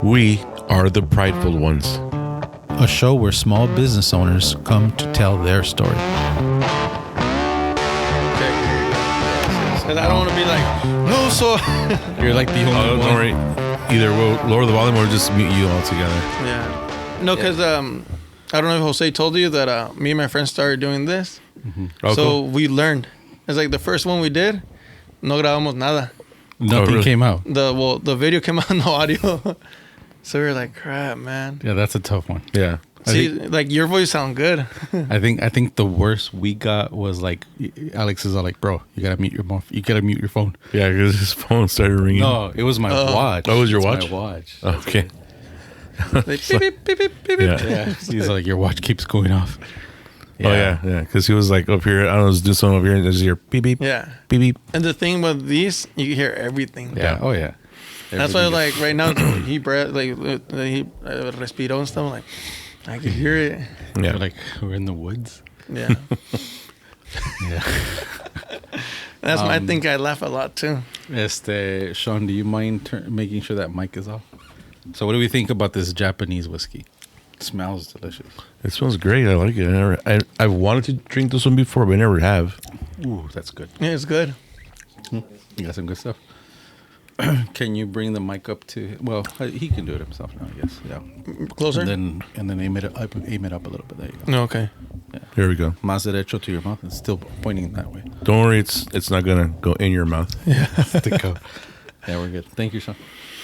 We are the prideful ones. A show where small business owners come to tell their story. Because I don't want to be like, no, so. You're like the only one. Don't worry. Either we'll lower the volume or just mute you all together. Yeah. No, because I don't know if Jose told you that me and my friends started doing this. Mm-hmm. Oh, so cool. we learned. It's like the first one we did, no grabamos nada. Nothing really? came out. The video came out, no audio. So we were like, crap, man. Yeah, that's a tough one. Yeah. See, like your voice sound good. I think the worst we got was like Alex is all like, bro, you gotta mute your phone. You gotta mute your phone. Yeah, because his phone started ringing. No, it was my watch. Oh, it was your It's watch? My watch. Okay. Like, beep, beep, beep, beep, beep, Yeah. beep. Yeah, he's like, your watch keeps going off. Oh, yeah. Because he was like up here. I don't know, was doing something over here and there's your beep, beep, Yeah. beep, beep. And the thing with these, you can hear everything. Yeah. Oh yeah. That's why, Everything. like, right now, he respiró and stuff. Like, I can hear it. Yeah. We're like we're in the woods. Yeah. Yeah. That's why I think I laugh a lot, too. Sean, do you mind making sure that mic is off? So, what do we think about this Japanese whiskey? It smells delicious. It smells great. I like it. I've wanted to drink this one before, but I never have. Ooh, that's good. Yeah, it's good. You got some good stuff. Can you bring the mic up to? Well, he can do it himself now, I guess. Yeah. Closer? And then aim it up a little bit. There you go. No, okay. Here we go. Más derecho to your mouth. It's still pointing that way. Don't worry. It's not going to go in your mouth. Yeah, we're good. Thank you, Sean.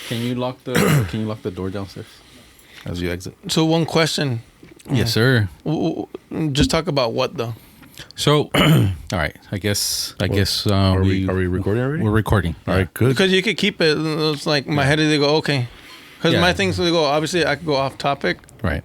Can you lock the door downstairs as you exit? So, one question. Yes, sir. Just talk about what, though? So, all right. I guess. Are we recording already? We're recording. All right, good. Because you could keep it. It's like my head, they go, okay. Because Yeah. my things, they go, obviously, I could go off topic. Right.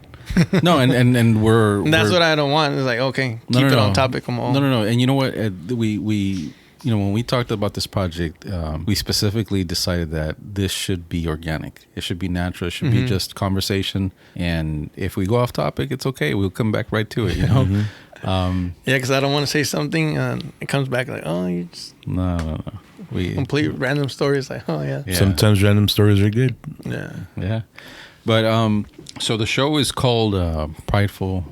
No, and we're. And that's we're, what I don't want. It's like, okay, keep it on topic. Come on. No. And you know what? We when we talked about this project, we specifically decided that this should be organic. It should be natural. It should be just conversation. And if we go off topic, it's okay. We'll come back right to it. You know. Yeah, because I don't want to say something and it comes back like, oh, you just No. We complete random stories. Like, oh, yeah. Yeah. Sometimes random stories are good. Yeah. Yeah. But so the show is called Prideful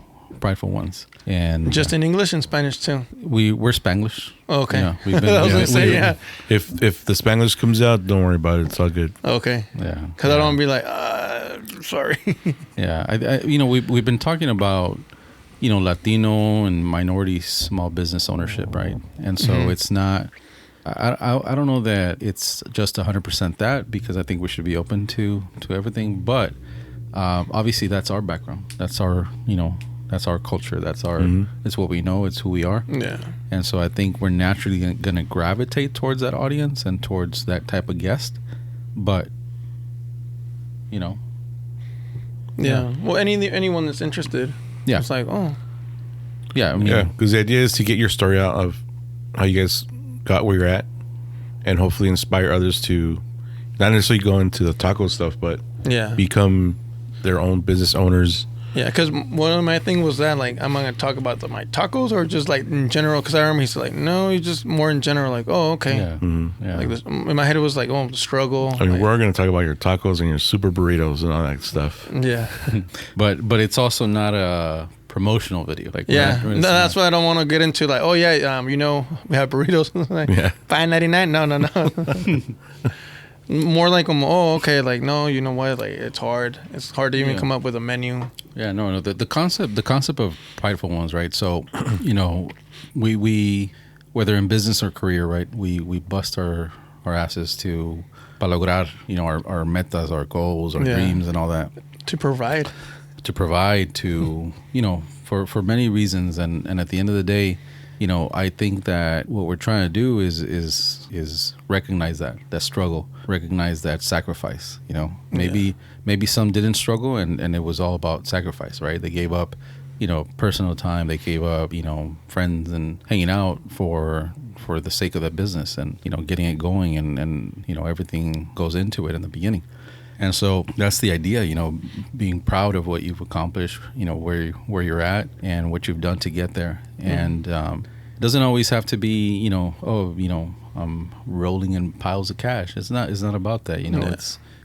Ones. And Just in English and Spanish, too. we're Spanglish. Oh, okay. Yeah, we've been I was going to say, yeah. If the Spanglish comes out, don't worry about it. It's all good. Okay. Yeah. Because I don't want to be like, sorry. Yeah, I we've been talking about Latino and minority small business ownership, right? And so it's not. I don't know that it's just 100% that, because I think we should be open to everything. But obviously, that's our background. That's our that's our culture. That's our it's what we know. It's who we are. Yeah. And so I think we're naturally going to gravitate towards that audience and towards that type of guest. But Yeah. Well, anyone that's interested. Yeah. It's like, oh. Yeah, I mean, Yeah, because the idea is to get your story out of how you guys got where you're at, and hopefully inspire others to not necessarily go into the taco stuff, but Yeah. become their own business owners. Yeah, because one of my thing was that, like, I'm going to talk about my tacos or just, like, in general? Because I remember he's like, no, he's just more in general. Like, oh, okay. yeah, yeah. Like, this, in my head, it was like, oh, the struggle. I mean, like, we're going to talk about your tacos and your super burritos and all that stuff. Yeah. But it's also not a promotional video. Like Yeah. we're No, that's why I don't want to get into, like, oh, yeah, we have burritos. Like, Yeah. $5.99? No. More like, oh, okay, like, no, you know what, like, it's hard to even come up with a menu. Yeah, no. The concept of Prideful Ones, right? So, we whether in business or career, right? We bust our asses para lograr, our metas, our goals, our dreams, and all that. To provide. For many reasons, and at the end of the day, I think that what we're trying to do is recognize that struggle, recognize that sacrifice. Maybe some didn't struggle, and it was all about sacrifice, right? They gave up, personal time. They gave up, friends and hanging out for the sake of the business, and getting it going, and everything goes into it in the beginning. And so that's the idea, being proud of what you've accomplished, where you're at and what you've done to get there. And it doesn't always have to be, I'm rolling in piles of cash. It's not about that, you know. Yeah.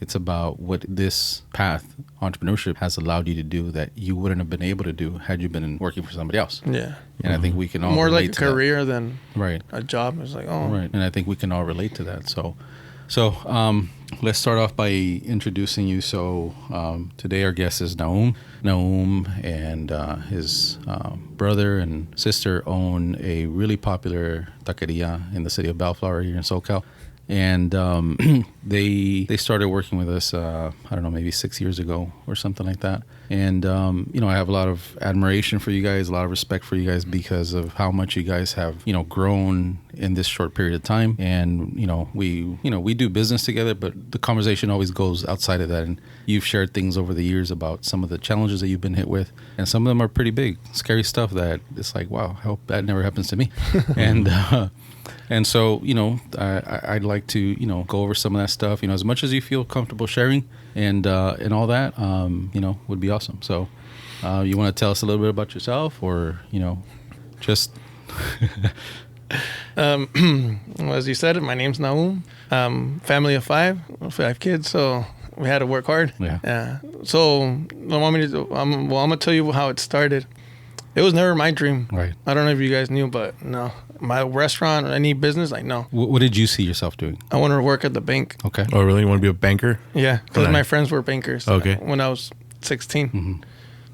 It's about what this path, entrepreneurship, has allowed you to do that you wouldn't have been able to do had you been working for somebody else. Yeah. And I think we can all More relate like a to that. career than Right. a job. It's like, oh. Right. And I think we can all relate to that. So let's start off by introducing you. So today our guest is Nahum. Nahum and his brother and sister own a really popular taqueria in the city of Bellflower here in SoCal. And they started working with us, I don't know, maybe 6 years ago or something like that. And, you know, I have a lot of admiration for you guys, a lot of respect for you guys because of how much you guys have, you know, grown in this short period of time. And, we do business together, but the conversation always goes outside of that. And you've shared things over the years about some of the challenges that you've been hit with. And some of them are pretty big, scary stuff that it's like, wow, I hope that never happens to me. And so, you know, I'd like to, you know, go over some of that stuff, you know, as much as you feel comfortable sharing and all that, you know, would be awesome. So you want to tell us a little bit about yourself or, you know, just. As you said, my name's Nahum. Family of five kids. So we had to work hard. Yeah. So I'm going to tell you how it started. It was never my dream. Right. I don't know if you guys knew, but no. My restaurant or any business, like, no. What did you see yourself doing? I wanted to work at the bank. Okay. Oh, really? You want to be a banker? Yeah, because Right. my friends were bankers. Okay. When I was 16. Mm-hmm.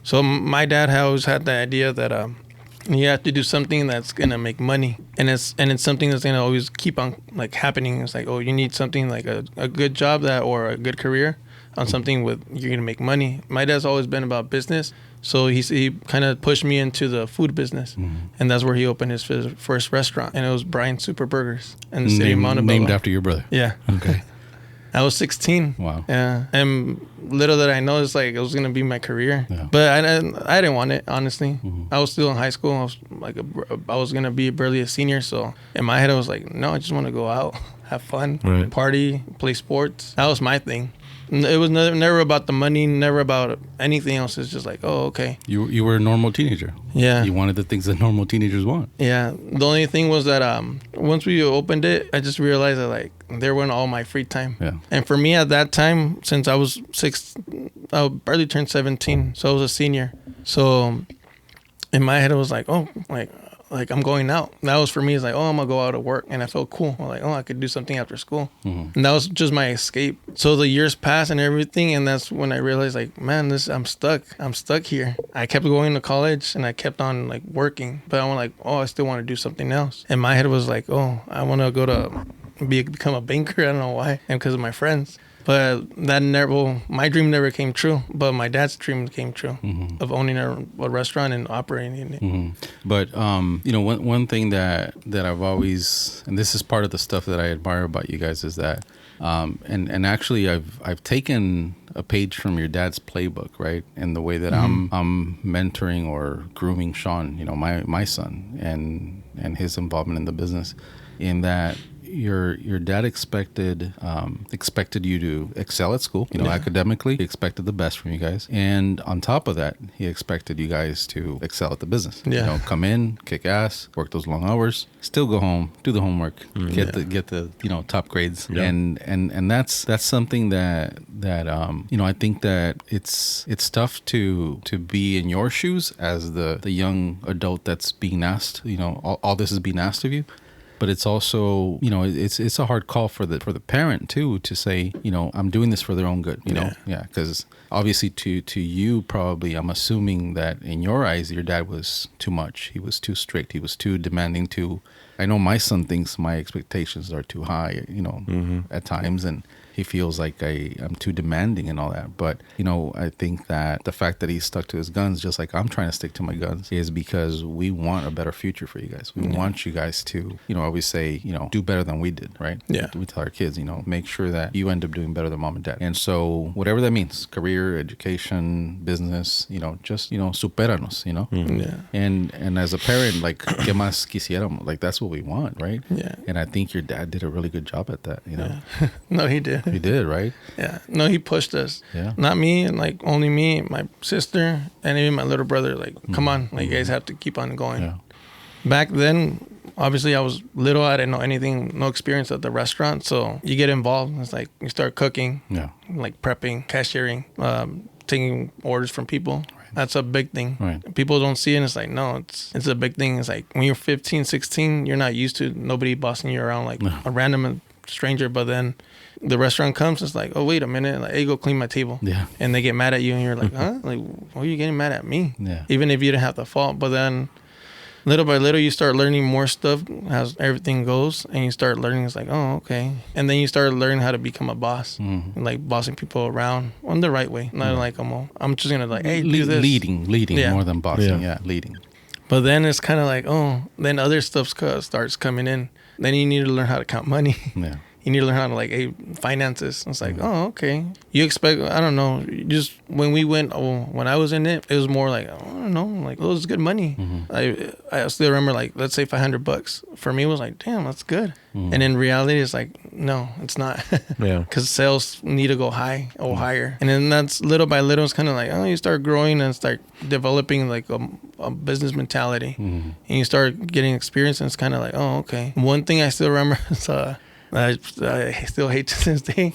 So my dad always had the idea that you have to do something that's gonna make money, and it's something that's gonna always keep on like happening. It's like, oh, you need something like a good job or a good career on something with you're gonna make money. My dad's always been about business. So he kind of pushed me into the food business, and that's where he opened his first restaurant, and it was Brian's Super Burgers in the city of Montebello. Named after your brother. Yeah. Okay. I was 16. Wow. Yeah, and little did I know, it's like it was gonna be my career. Yeah. But I didn't want it, honestly. Mm-hmm. I was still in high school. I was gonna be barely a senior. So in my head, I was like, no, I just want to go out, have fun, Right. party, play sports. That was my thing. It was never about the money, never about anything else. It's just like, oh, okay. You were a normal teenager. Yeah. You wanted the things that normal teenagers want. Yeah. The only thing was that once we opened it, I just realized that like there went all my free time. Yeah. And for me at that time, since I was I barely turned 17, so I was a senior. So in my head, it was like, oh, like I'm going out. That was for me. It's like, oh, I'm gonna go out to work, and I felt cool. I'm like, oh, I could do something after school, and that was just my escape. So the years passed and everything, and that's when I realized, like, man, I'm stuck. I'm stuck here. I kept going to college, and I kept on like working, but I'm like, oh, I still want to do something else. And my head was like, oh, I want to go to become a banker. I don't know why, and because of my friends. But my dream never came true. But my dad's dream came true of owning a restaurant and operating it. Mm-hmm. But you know, one thing that I've always, and this is part of the stuff that I admire about you guys, is that, and actually I've taken a page from your dad's playbook, right? And the way that I'm mentoring or grooming Sean, you know, my son, and his involvement in the business, in that. Your dad expected you to excel at school, you know, academically. He expected the best from you guys, and on top of that, he expected you guys to excel at the business. Yeah. You know, come in, kick ass, work those long hours, still go home, do the homework, get the you know, top grades, and that's something that you know, I think that it's tough to be in your shoes as the young adult that's being asked, you know, all this is being asked of you. But it's also, you know, it's a hard call for the parent too, to say, you know, I'm doing this for their own good, you know, because obviously to you probably, I'm assuming that in your eyes, your dad was too much. He was too strict. He was too demanding. I know my son thinks my expectations are too high, you know, at times, and he feels like I'm too demanding and all that. But, you know, I think that the fact that he's stuck to his guns, just like I'm trying to stick to my guns, is because we want a better future for you guys. We want you guys to, you know, I always say, you know, do better than we did, right? Yeah. We tell our kids, you know, make sure that you end up doing better than mom and dad. And so whatever that means, career, education, business, you know, just, you know, supéranos, you know? Yeah. And as a parent, like, ¿qué más quisiéramos? Like, that's what we want, right? Yeah. And I think your dad did a really good job at that, you know? Yeah. No, he did. He did, right? Yeah. No, he pushed us. Yeah. Not me, and like only me, my sister, and even my little brother. Like, come on, like you guys have to keep on going. Yeah. Back then, obviously I was little. I didn't know anything, no experience at the restaurant. So you get involved. It's like you start cooking, like prepping, cashiering, taking orders from people. That's a big thing. Right. People don't see it. And it's like, no, it's a big thing. It's like when you're 15, 16, you're not used to nobody bossing you around like a random stranger. But then the restaurant comes, it's like, oh, wait a minute. Like, hey, go clean my table. Yeah. And they get mad at you and you're like, huh? Like, why are you getting mad at me? Yeah. Even if you didn't have the fault. But then little by little, you start learning more stuff as everything goes, and you start learning. It's like, oh, okay. And then you start learning how to become a boss, like bossing people around on the right way. Not like I'm just gonna like, hey, do this. Leading more than bossing. Yeah, leading. But then it's kind of like, oh, then other stuff starts coming in. Then you need to learn how to count money. Yeah. You need to learn how to like, hey, finances. It's like, oh, okay. You expect, I don't know, just when we went, when I was in it, it was more like, I don't know, like, oh, it's good money. I still remember like, let's say $500. For me, it was like, damn, that's good. And in reality, it's like, no, it's not. Because sales need to go high or higher. And then that's little by little, it's kind of like, oh, you start growing and start developing like a business mentality. And you start getting experience, and it's kind of like, oh, okay. One thing I still remember is, I still hate to this day.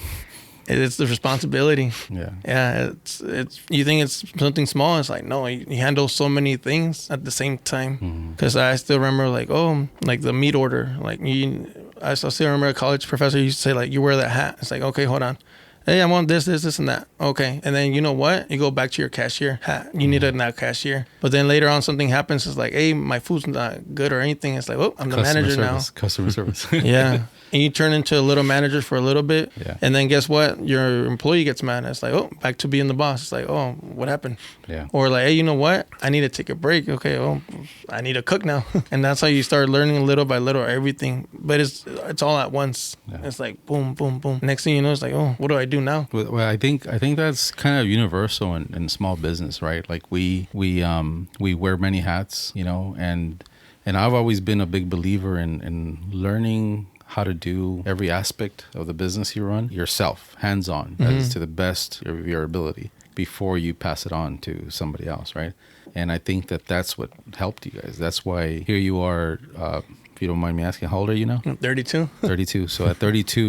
It's the responsibility. Yeah. It's you think it's something small. It's like, no, you handle so many things at the same time. Because I still remember like, oh, like the meat order. Like I still remember a college professor used to say like, you wear that hat. It's like, okay, hold on. Hey, I want this, and that. Okay. And then you know what? You go back to your cashier hat. You need a now cashier. But then later on something happens. It's like, hey, my food's not good or anything. It's like, oh, I'm the manager now. Customer service. Yeah. And you turn into a little manager for a little bit. Yeah. And then guess what? Your employee gets mad. It's like, oh, back to being the boss. It's like, oh, what happened? Yeah. Or like, hey, you know what? I need to take a break. Okay, oh, I need to cook now. And that's how you start learning little by little everything. But it's all at once. Yeah. It's like boom, boom, boom. Next thing you know, it's like, oh, what do I do now? Well, I think that's kind of universal in small business, right? Like we wear many hats, you know, and I've always been a big believer in learning how to do every aspect of the business you run yourself, hands-on, as to the best of your ability before you pass it on to somebody else, right? And I think that's what helped you guys. That's why here you are. If you don't mind me asking, how old are you now? 32. 32. So at 32,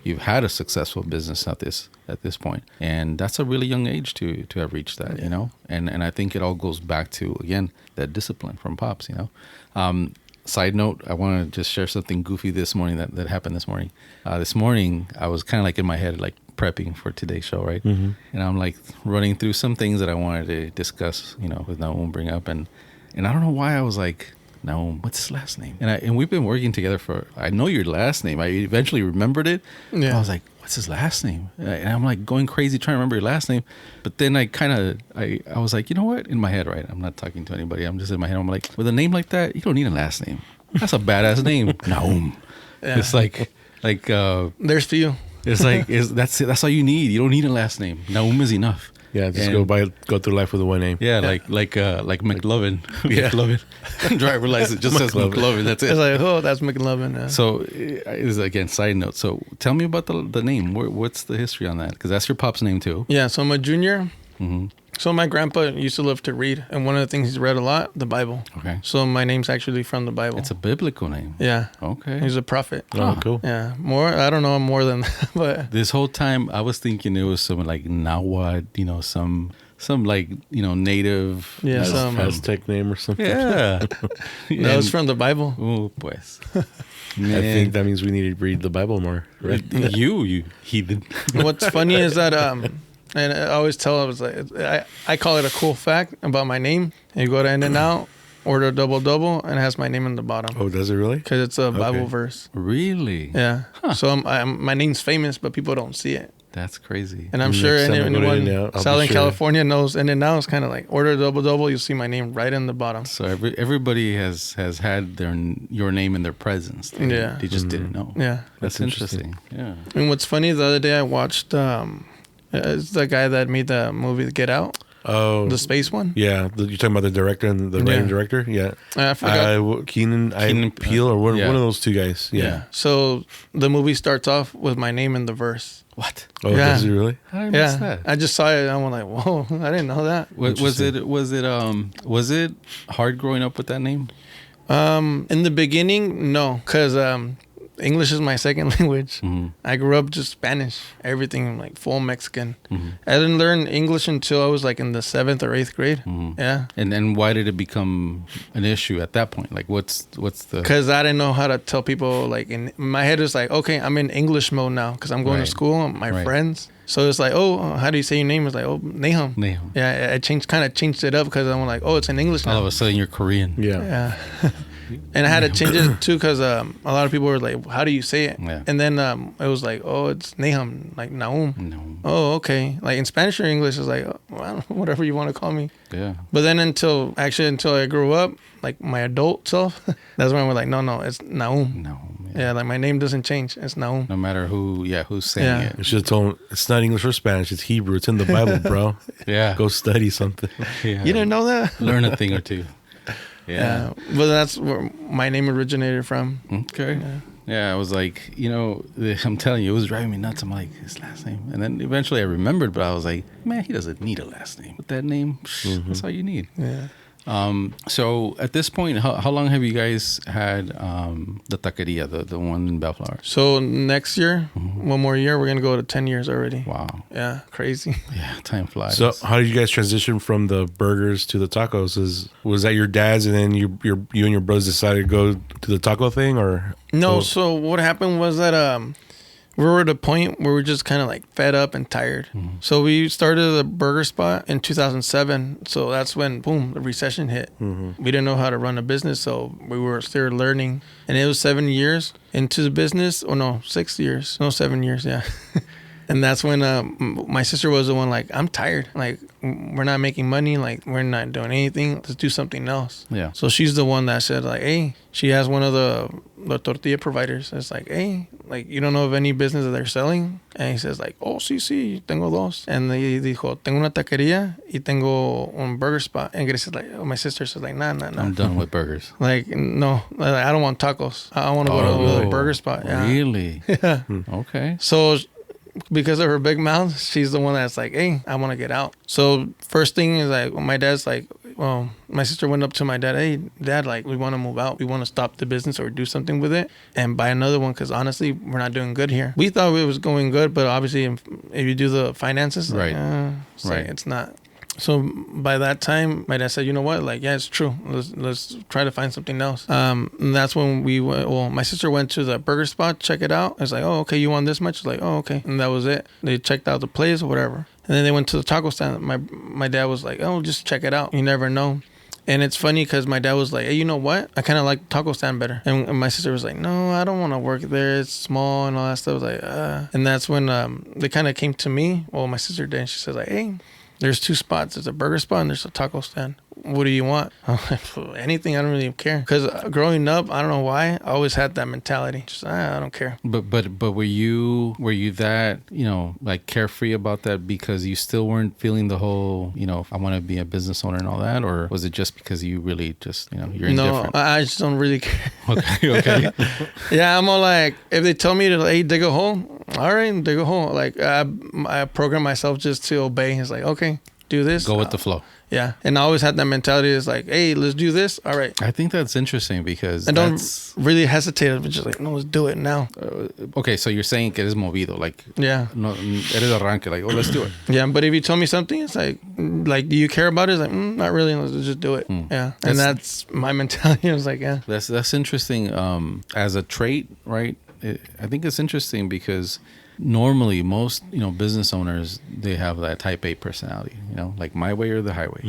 you've had a successful business at this point, and that's a really young age to have reached that, you know. And I think it all goes back to, again, that discipline from Pops, you know. Side note, I want to just share something goofy this morning that happened this morning. This morning, I was kind of like in my head, like prepping for today's show, right? And I'm like running through some things that I wanted to discuss, you know, with Nahum, bring up, and I don't know why I was like, Nahum, what's his last name? And we've been working together I know your last name. I eventually remembered it. Yeah. I was like, what's his last name? And I'm like going crazy trying to remember your last name. But then I was like, you know what? In my head, right? I'm not talking to anybody. I'm just in my head. I'm like, with a name like that, you don't need a last name. That's a badass name. Nahum. Yeah. It's like there's few. It's like that's all you need. You don't need a last name. Nahum is enough. Yeah, just go through life with a one name. Yeah, like McLovin. Yeah. McLovin. Driver license just says McLovin. That's it. It's like, oh, that's McLovin. Yeah. So, is again side note. So, tell me about the name. What's the history on that? Because that's your pop's name too. Yeah. So I'm a junior. So my grandpa used to love to read, and one of the things he's read a lot, the Bible. Okay. So my name's actually from the Bible. It's a biblical name. Yeah. Okay. He's a prophet. Oh, cool. Yeah. I don't know more than that, but this whole time I was thinking it was some like Nahuatl, you know, some like, you know, native, some Aztec name or something. Yeah. No, it's from the Bible. Oh, pues. I think that means we need to read the Bible more, right? You heathen. What's funny is that and I always tell, I was like, I call it a cool fact about my name. And you go to In-N-Out, order a double, and it has my name in the bottom. Oh, does it really? Because it's a Bible verse. Really? Yeah. Huh. So my name's famous, but people don't see it. That's crazy. And I'm sure anyone Southern California knows In-N-Out is kind of like, order a double, you'll see my name right in the bottom. So everybody has had your name in their presence. They just didn't know. Yeah. That's interesting. Yeah. And what's funny, the other day I watched... it's the guy that made the movie Get Out. Oh, the space one. Yeah, you're talking about the director and the writer director. Yeah, I forgot. Keenan Peele or one of those two guys. Yeah. So the movie starts off with my name in the verse. What? Oh, does it really? How did I miss that? I just saw it and I'm like, whoa, I didn't know that. Was it hard growing up with that name? In the beginning, no, because English is my second language. I grew up just Spanish, everything like full Mexican. I didn't learn English until I was like in the 7th or 8th grade. Yeah. And then why did it become an issue at that point? Like, what's the? Because I didn't know how to tell people. Like in my head, it's like, okay, I'm in English mode now because I'm going to school. My friends. So it's like, oh, how do you say your name? It's like, oh, Nahum. Nahum. Yeah, I kind of changed it up because I'm like, oh, it's in English now. All of a sudden, you're Korean. Yeah. And I had to change it too because a lot of people were like, how do you say it? Yeah. And then it was like, oh, it's Nahum, like Nahum. No. Oh, okay. Like in Spanish or English, it's like, oh, well, whatever you want to call me. Yeah. But then until I grew up, like my adult self, that's when we're like, no, it's Nahum. No. Yeah, like my name doesn't change. It's Nahum. No matter who's saying it. You should have told him it's not English or Spanish. It's Hebrew. It's in the Bible, bro. Yeah. Go study something. Yeah. You didn't know that? Learn a thing or two. Yeah. But that's where my name originated from. Okay. Yeah, I was like, I'm telling you, it was driving me nuts. I'm like, his last name. And then eventually I remembered, but I was like, man, he doesn't need a last name. With that name, that's all you need. Yeah. So at this point, how long have you guys had the taqueria, the one in Bellflower? So next year, one more year, we're gonna go to 10 years already. Wow. Yeah, crazy. Yeah, time flies. So how did you guys transition from the burgers to the tacos? Was that your dad's, and then you and your brothers decided to go to the taco thing, or no? So what happened was that we were at a point where we're just kind of like fed up and tired. So we started a burger spot in 2007. So that's when, boom, the recession hit. We didn't know how to run a business, so we were still learning. And it was 7 years into the business. Oh, no, 6 years. No, 7 years, yeah. And that's when my sister was the one like, I'm tired. Like, we're not making money. Like, we're not doing anything. Let's do something else. Yeah. So she's the one that said, like, hey, she has one of the tortilla providers. It's like, hey, like, you don't know of any business that they're selling? And he says, like, oh, sí, tengo dos. And he dijo, tengo una taquería y tengo un burger spot. And Grace is like, my sister says, like, nah. I'm done with burgers. Like, no, like, I don't want tacos. I want to go to the burger spot. Yeah. Really? Yeah. Okay. So because of her big mouth, she's the one that's like, hey, I want to get out. So first thing is like, my dad's like, well, my sister went up to my dad, hey, Dad, like, we want to move out. We want to stop the business or do something with it and buy another one because honestly, we're not doing good here. We thought it was going good, but obviously if you do the finances, right, like, it's not. So by that time, my dad said, you know what? Like, yeah, it's true. Let's try to find something else. And that's when we went, well, my sister went to the burger spot, check it out. I was like, oh, okay, you want this much? Like, oh, okay. And that was it. They checked out the place or whatever. And then they went to the taco stand. My dad was like, oh, just check it out. You never know. And it's funny because my dad was like, hey, you know what? I kind of like taco stand better. And my sister was like, no, I don't want to work there. It's small and all that stuff. I was like, And that's when they kind of came to me. Well, my sister did. And she said, like, hey, there's two spots. There's a burger spot and there's a taco stand. What do you want? I'm like, anything. I don't really care. Because growing up, I don't know why, I always had that mentality. Just, I don't care. But were you that, like carefree about that because you still weren't feeling the whole, I want to be a business owner and all that? Or was it just because you really just, you're indifferent? No, I just don't really care. Okay. Yeah, I'm all like, if they tell me to, hey, dig a hole, all right, dig a hole. Like, I program myself just to obey. It's like, okay, do this. Go with the flow. Yeah. And I always had that mentality. It's like, hey, let's do this. All right. I think that's interesting because I don't really hesitate. I'm just like, no, let's do it now. Okay, so you're saying que eres movido. Like, yeah. No, eres arranque. Like, oh, let's do it. Yeah, but if you tell me something, it's like, do you care about it? It's like, not really. Let's just do it. Yeah. And that's my mentality. I was like, yeah. That's interesting. As a trait, right? I think it's interesting because normally most business owners, they have that type A personality, like my way or the highway.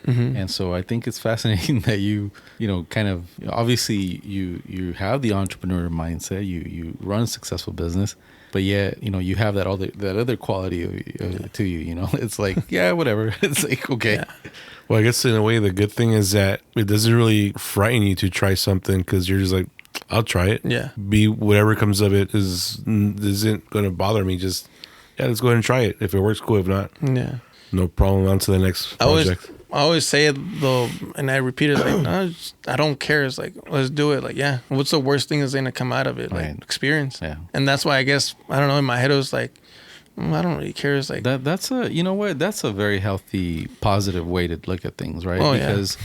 And so I think it's fascinating that you kind of obviously you have the entrepreneur mindset, you run a successful business, but yet you have that other quality to you. It's like, yeah, whatever. It's like, okay. Yeah. Well, I guess in a way the good thing is that it doesn't really frighten you to try something because you're just like, I'll try it. Yeah. Whatever comes of it isn't going to bother me. Just, let's go ahead and try it. If it works, cool. If not, no problem. On to the next project. I always say it though, and I repeat it like, no, I don't care. It's like, let's do it. Like, yeah. What's the worst thing that's going to come out of it? Like, experience. Yeah. And that's why I guess, I don't know, in my head it was like, I don't really care. It's like that's a very healthy, positive way to look at things, right? Oh, because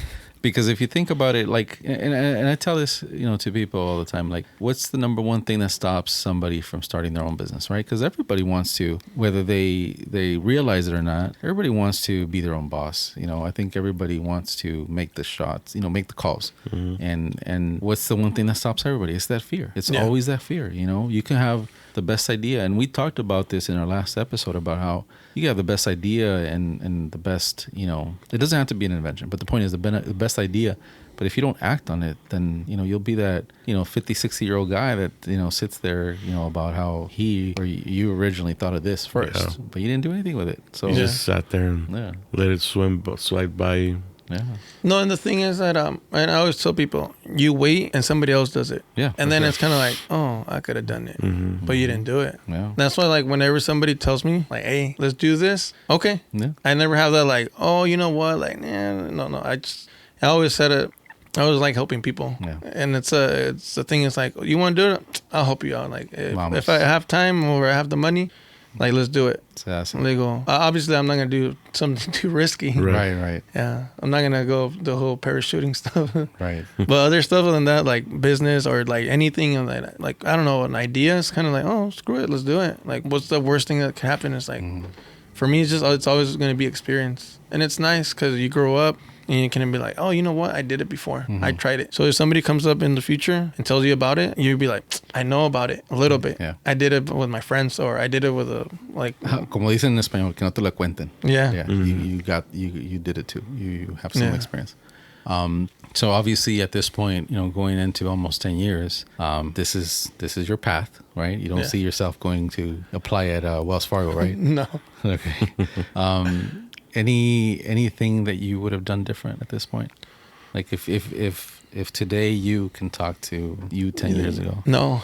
Because if you think about it, like, and I tell this, to people all the time, like, what's the number one thing that stops somebody from starting their own business, right? Because everybody wants to, whether they realize it or not, everybody wants to be their own boss. I think everybody wants to make the shots, make the calls. And what's the one thing that stops everybody? It's that fear. It's always that fear. You can have the best idea, and we talked about this in our last episode about how you have the best idea and the best, it doesn't have to be an invention, but the point is the best idea. But if you don't act on it, then, you'll be that, 50, 60-year-old guy that, sits there, about how he or you originally thought of this first, but you didn't do anything with it. So you just sat there and let it swipe by you. Yeah. No, and the thing is that and I always tell people, you wait and somebody else does it. Yeah. And then it's kind of like, oh, I could have done it, but you didn't do it. Yeah. That's why, like, whenever somebody tells me, like, hey, let's do this, okay. Yeah. I never have that, like, oh, you know what, like, no. I always said it. I always like helping people. Yeah. And it's the thing is like, you want to do it? I'll help you out. Like, if I have time or I have the money, like, let's do it. They go, obviously, I'm not going to do something too risky. Right. Yeah. I'm not going to go the whole parachuting stuff. Right. But other stuff other than that, like business or like anything, like I don't know, an idea is kind of like, oh, screw it, let's do it. Like, what's the worst thing that could happen? It's like, for me, it's always going to be experience. And it's nice because you grow up. And you can be like, oh, you know what? I did it before. I tried it. So if somebody comes up in the future and tells you about it, you'd be like, I know about it a little bit. Yeah. I did it with my friends, or I did it with Como dicen en español, que no te lo cuenten. Yeah. Yeah. You did it too. You have some experience. So obviously at this point, going into almost 10 years, this is your path, right? You don't see yourself going to apply at Wells Fargo, right? No. Okay. Anything that you would have done different at this point? Like if today you can talk to you 10 years ago? No.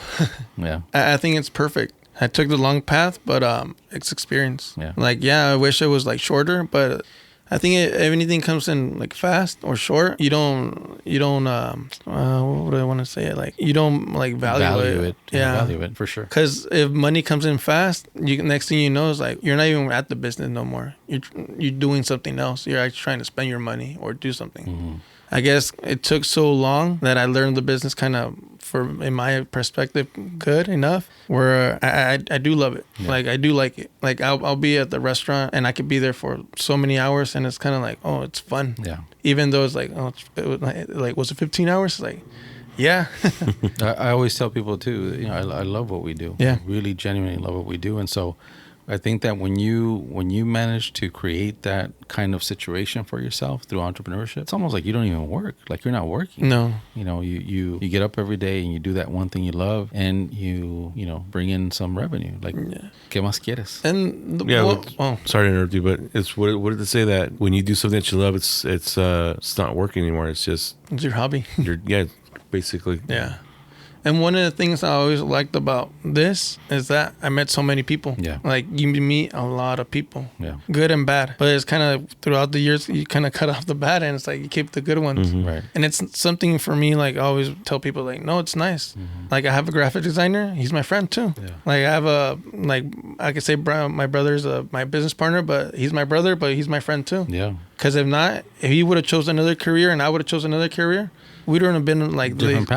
Yeah. I think it's perfect. I took the long path, but it's experience. Yeah. Like, I wish it was like shorter, but I think if anything comes in like fast or short, you don't what do I want to say it? Like, you don't like value it. Yeah. Value it for sure. Because if money comes in fast, next thing you know is like, you're not even at the business no more. You're doing something else. You're actually trying to spend your money or do something. I guess it took so long that I learned the business kind of, in my perspective, good enough where I do love it. Yeah. Like, I do like it. Like, I'll be at the restaurant and I could be there for so many hours and it's kind of like, oh, it's fun. Yeah. Even though it's like, oh, was it 15 hours? It's like, yeah. I always tell people too, I love what we do. Yeah. I really genuinely love what we do. And so I think that when you manage to create that kind of situation for yourself through entrepreneurship, it's almost like you don't even work. Like, you're not working. No. You get up every day and you do that one thing you love, and you bring in some revenue. Like, ¿qué más quieres? And sorry to interrupt you, but it's what did it say that when you do something that you love, it's not working anymore. It's your hobby. Basically. Yeah. And one of the things I always liked about this is that I met so many people. Yeah. Like, you meet a lot of people. Yeah. Good and bad. But it's kind of, throughout the years, you kind of cut off the bad and it's like you keep the good ones. Right. And it's something for me, like, I always tell people, like, no, it's nice. Like, I have a graphic designer. He's my friend too. Yeah. Like, I have I could say my brother's my business partner, but he's my brother, but he's my friend too. Yeah. Because if he would have chosen another career and I would have chosen another career, we wouldn't have been like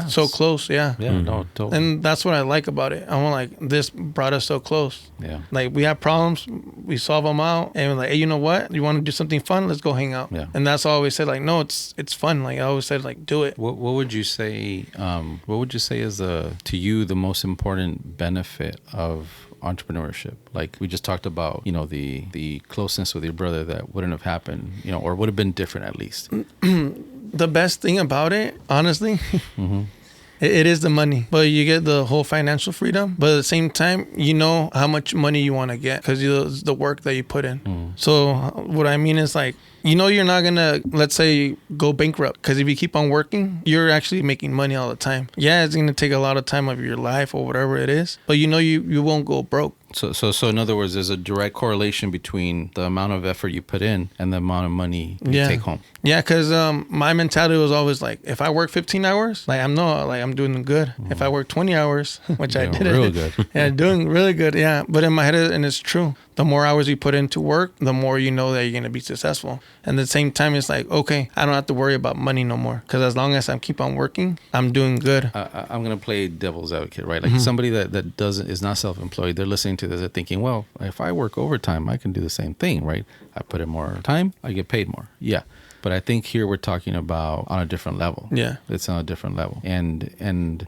so close. Yeah. Yeah. No, totally. And that's what I like about it. I want, like, this brought us so close. Yeah. Like, we have problems, we solve them out, and we're like, hey, you know what? You want to do something fun? Let's go hang out. Yeah. And that's all I always said. Like, no, it's fun. Like, I always said, like, do it. What would you say? What would you say is to you the most important benefit of entrepreneurship? Like, we just talked about, the closeness with your brother that wouldn't have happened, or would have been different at least. The best thing about it, honestly, it is the money. But you get the whole financial freedom. But at the same time, you know how much money you want to get because it's the work that you put in. So what I mean is, like, you're not going to, let's say, go bankrupt. Because if you keep on working, you're actually making money all the time. Yeah, it's going to take a lot of time of your life or whatever it is. But you won't go broke. So in other words, there's a direct correlation between the amount of effort you put in and the amount of money you take home. Yeah, because my mentality was always like, if I work 15 hours, like, I'm doing good. If I work 20 hours, which I did, real good. Yeah, doing really good. Yeah, but in my head, and it's true. The more hours you put into work, the more you know that you're going to be successful. And at the same time, it's like, okay, I don't have to worry about money no more. Because as long as I keep on working, I'm doing good. I'm going to play devil's advocate, right? Like somebody that is not self-employed, they're listening to this, they're thinking, well, if I work overtime, I can do the same thing, right? I put in more time, I get paid more. Yeah. But I think here we're talking about on a different level. Yeah. It's on a different level. And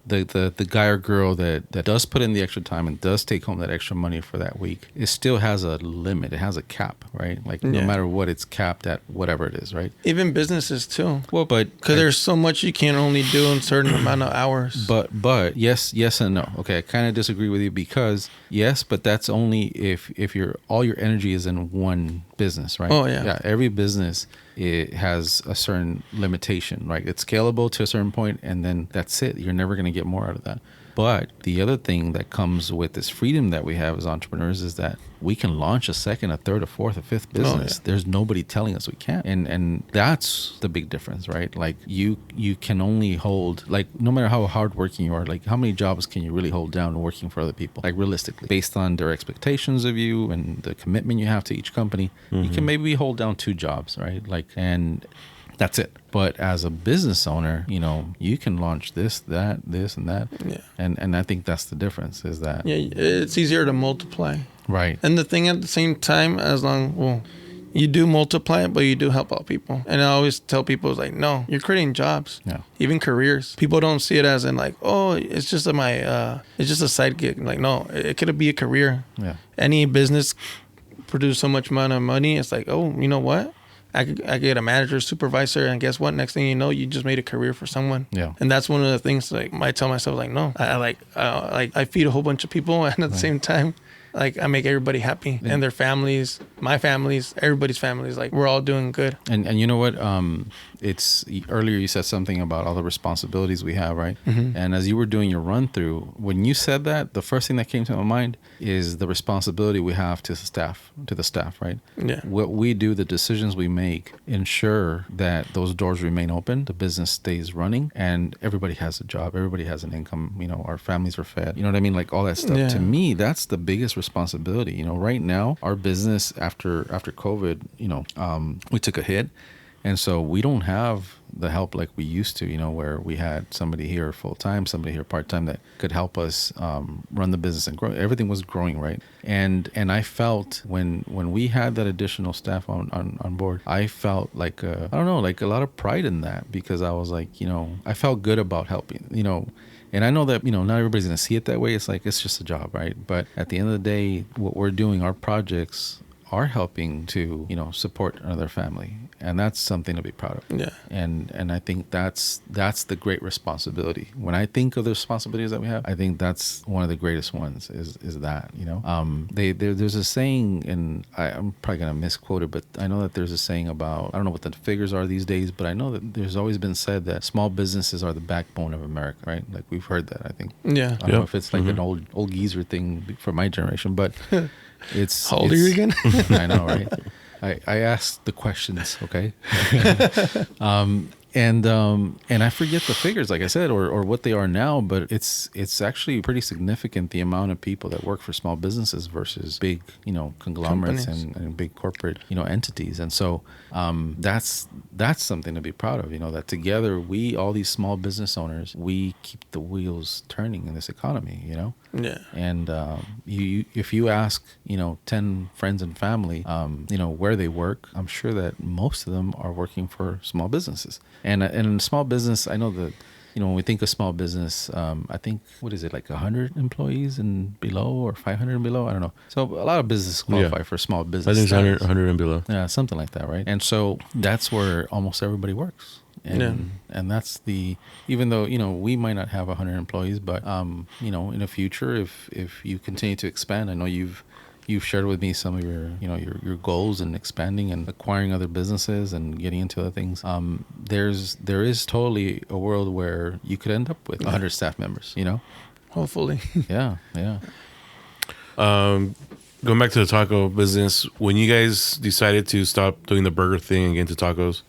the guy or girl that does put in the extra time and does take home that extra money for that week, it still has a limit. It has a cap, right? Like no matter what, it's capped at whatever it is, right? Even businesses too. Well, but because there's so much you can only do in a certain amount of hours. But yes and no. Okay, I kind of disagree with you because yes, but that's only if all your energy is in one business, right? Oh yeah. Yeah, every business it has a certain limitation, right? It's scalable to a certain point, and then that's it. You're never going to get more out of that. But the other thing that comes with this freedom that we have as entrepreneurs is that we can launch a second, a third, a fourth, a fifth business. There's nobody telling us we can't. And that's the big difference, right? Like you can only hold, like no matter how hardworking you are, like how many jobs can you really hold down working for other people? Like realistically, based on their expectations of you and the commitment you have to each company, you can maybe hold down 2 jobs, right? Like, and that's it. But as a business owner, you can launch this, that, this, and that. Yeah. And I think that's the difference is that. Yeah, it's easier to multiply. Right. And the thing at the same time, you do multiply it, but you do help out people. And I always tell people, it's like, no, you're creating jobs. Yeah. Even careers. People don't see it as in like, oh, it's just it's just a side gig. Like, no, it could be a career. Yeah. Any business produce so much amount of money. It's like, oh, you know what? I could get a manager, supervisor, and guess what? Next thing you know, you just made a career for someone. Yeah. And that's one of the things like I tell myself, like, no, I feed a whole bunch of people, and at the same time, like I make everybody happy and their families, my families, everybody's families. Like we're all doing good. And you know what? It's earlier you said something about all the responsibilities we have, right? Mm-hmm. And as you were doing your run through, when you said that, the first thing that came to my mind is the responsibility we have to the staff, right? Yeah. What we do, the decisions we make, ensure that those doors remain open, the business stays running, and everybody has a job, everybody has an income. Our families are fed. You know what I mean? Like all that stuff. Yeah. To me, that's the biggest responsibility. Right now, our business after COVID, we took a hit. And so we don't have the help like we used to, where we had somebody here full time, somebody here part time that could help us run the business and grow. Everything was growing, right? And I felt when we had that additional staff on board, I felt like a lot of pride in that because I was like, I felt good about helping, And I know that, not everybody's going to see it that way. It's like, it's just a job, right? But at the end of the day, what we're doing, our projects are helping to, support another family. And that's something to be proud of. Yeah. And I think that's the great responsibility. When I think of the responsibilities that we have, I think that's one of the greatest ones is that, there's a saying, and I'm probably going to misquote it, but I know that there's a saying about, I don't know what the figures are these days, but I know that there's always been said that small businesses are the backbone of America, right? Like we've heard that, I think. Yeah. I don't know if it's like an old geezer thing for my generation, but it's... How old are you again? I know, right? I asked the questions, okay? And I forget the figures, like I said, or what they are now, but it's actually pretty significant, the amount of people that work for small businesses versus big, conglomerates and big corporate, entities. And so that's something to be proud of, that together all these small business owners, we keep the wheels turning in this economy, Yeah. And if you ask, 10 friends and family, where they work, I'm sure that most of them are working for small businesses. And in small business, I know that, when we think of small business, I think, what is it, like 100 employees and below or 500 and below? I don't know. So a lot of businesses qualify for small business. I think it's 100 and below. Yeah, something like that, right? And so that's where almost everybody works. And that's even though, we might not have 100 employees, but, in the future, if you continue to expand, I know you've shared with me some of your, your goals in expanding and acquiring other businesses and getting into other things. There is totally a world where you could end up with 100 staff members, Hopefully. Yeah. Going back to the taco business, when you guys decided to stop doing the burger thing and get into tacos,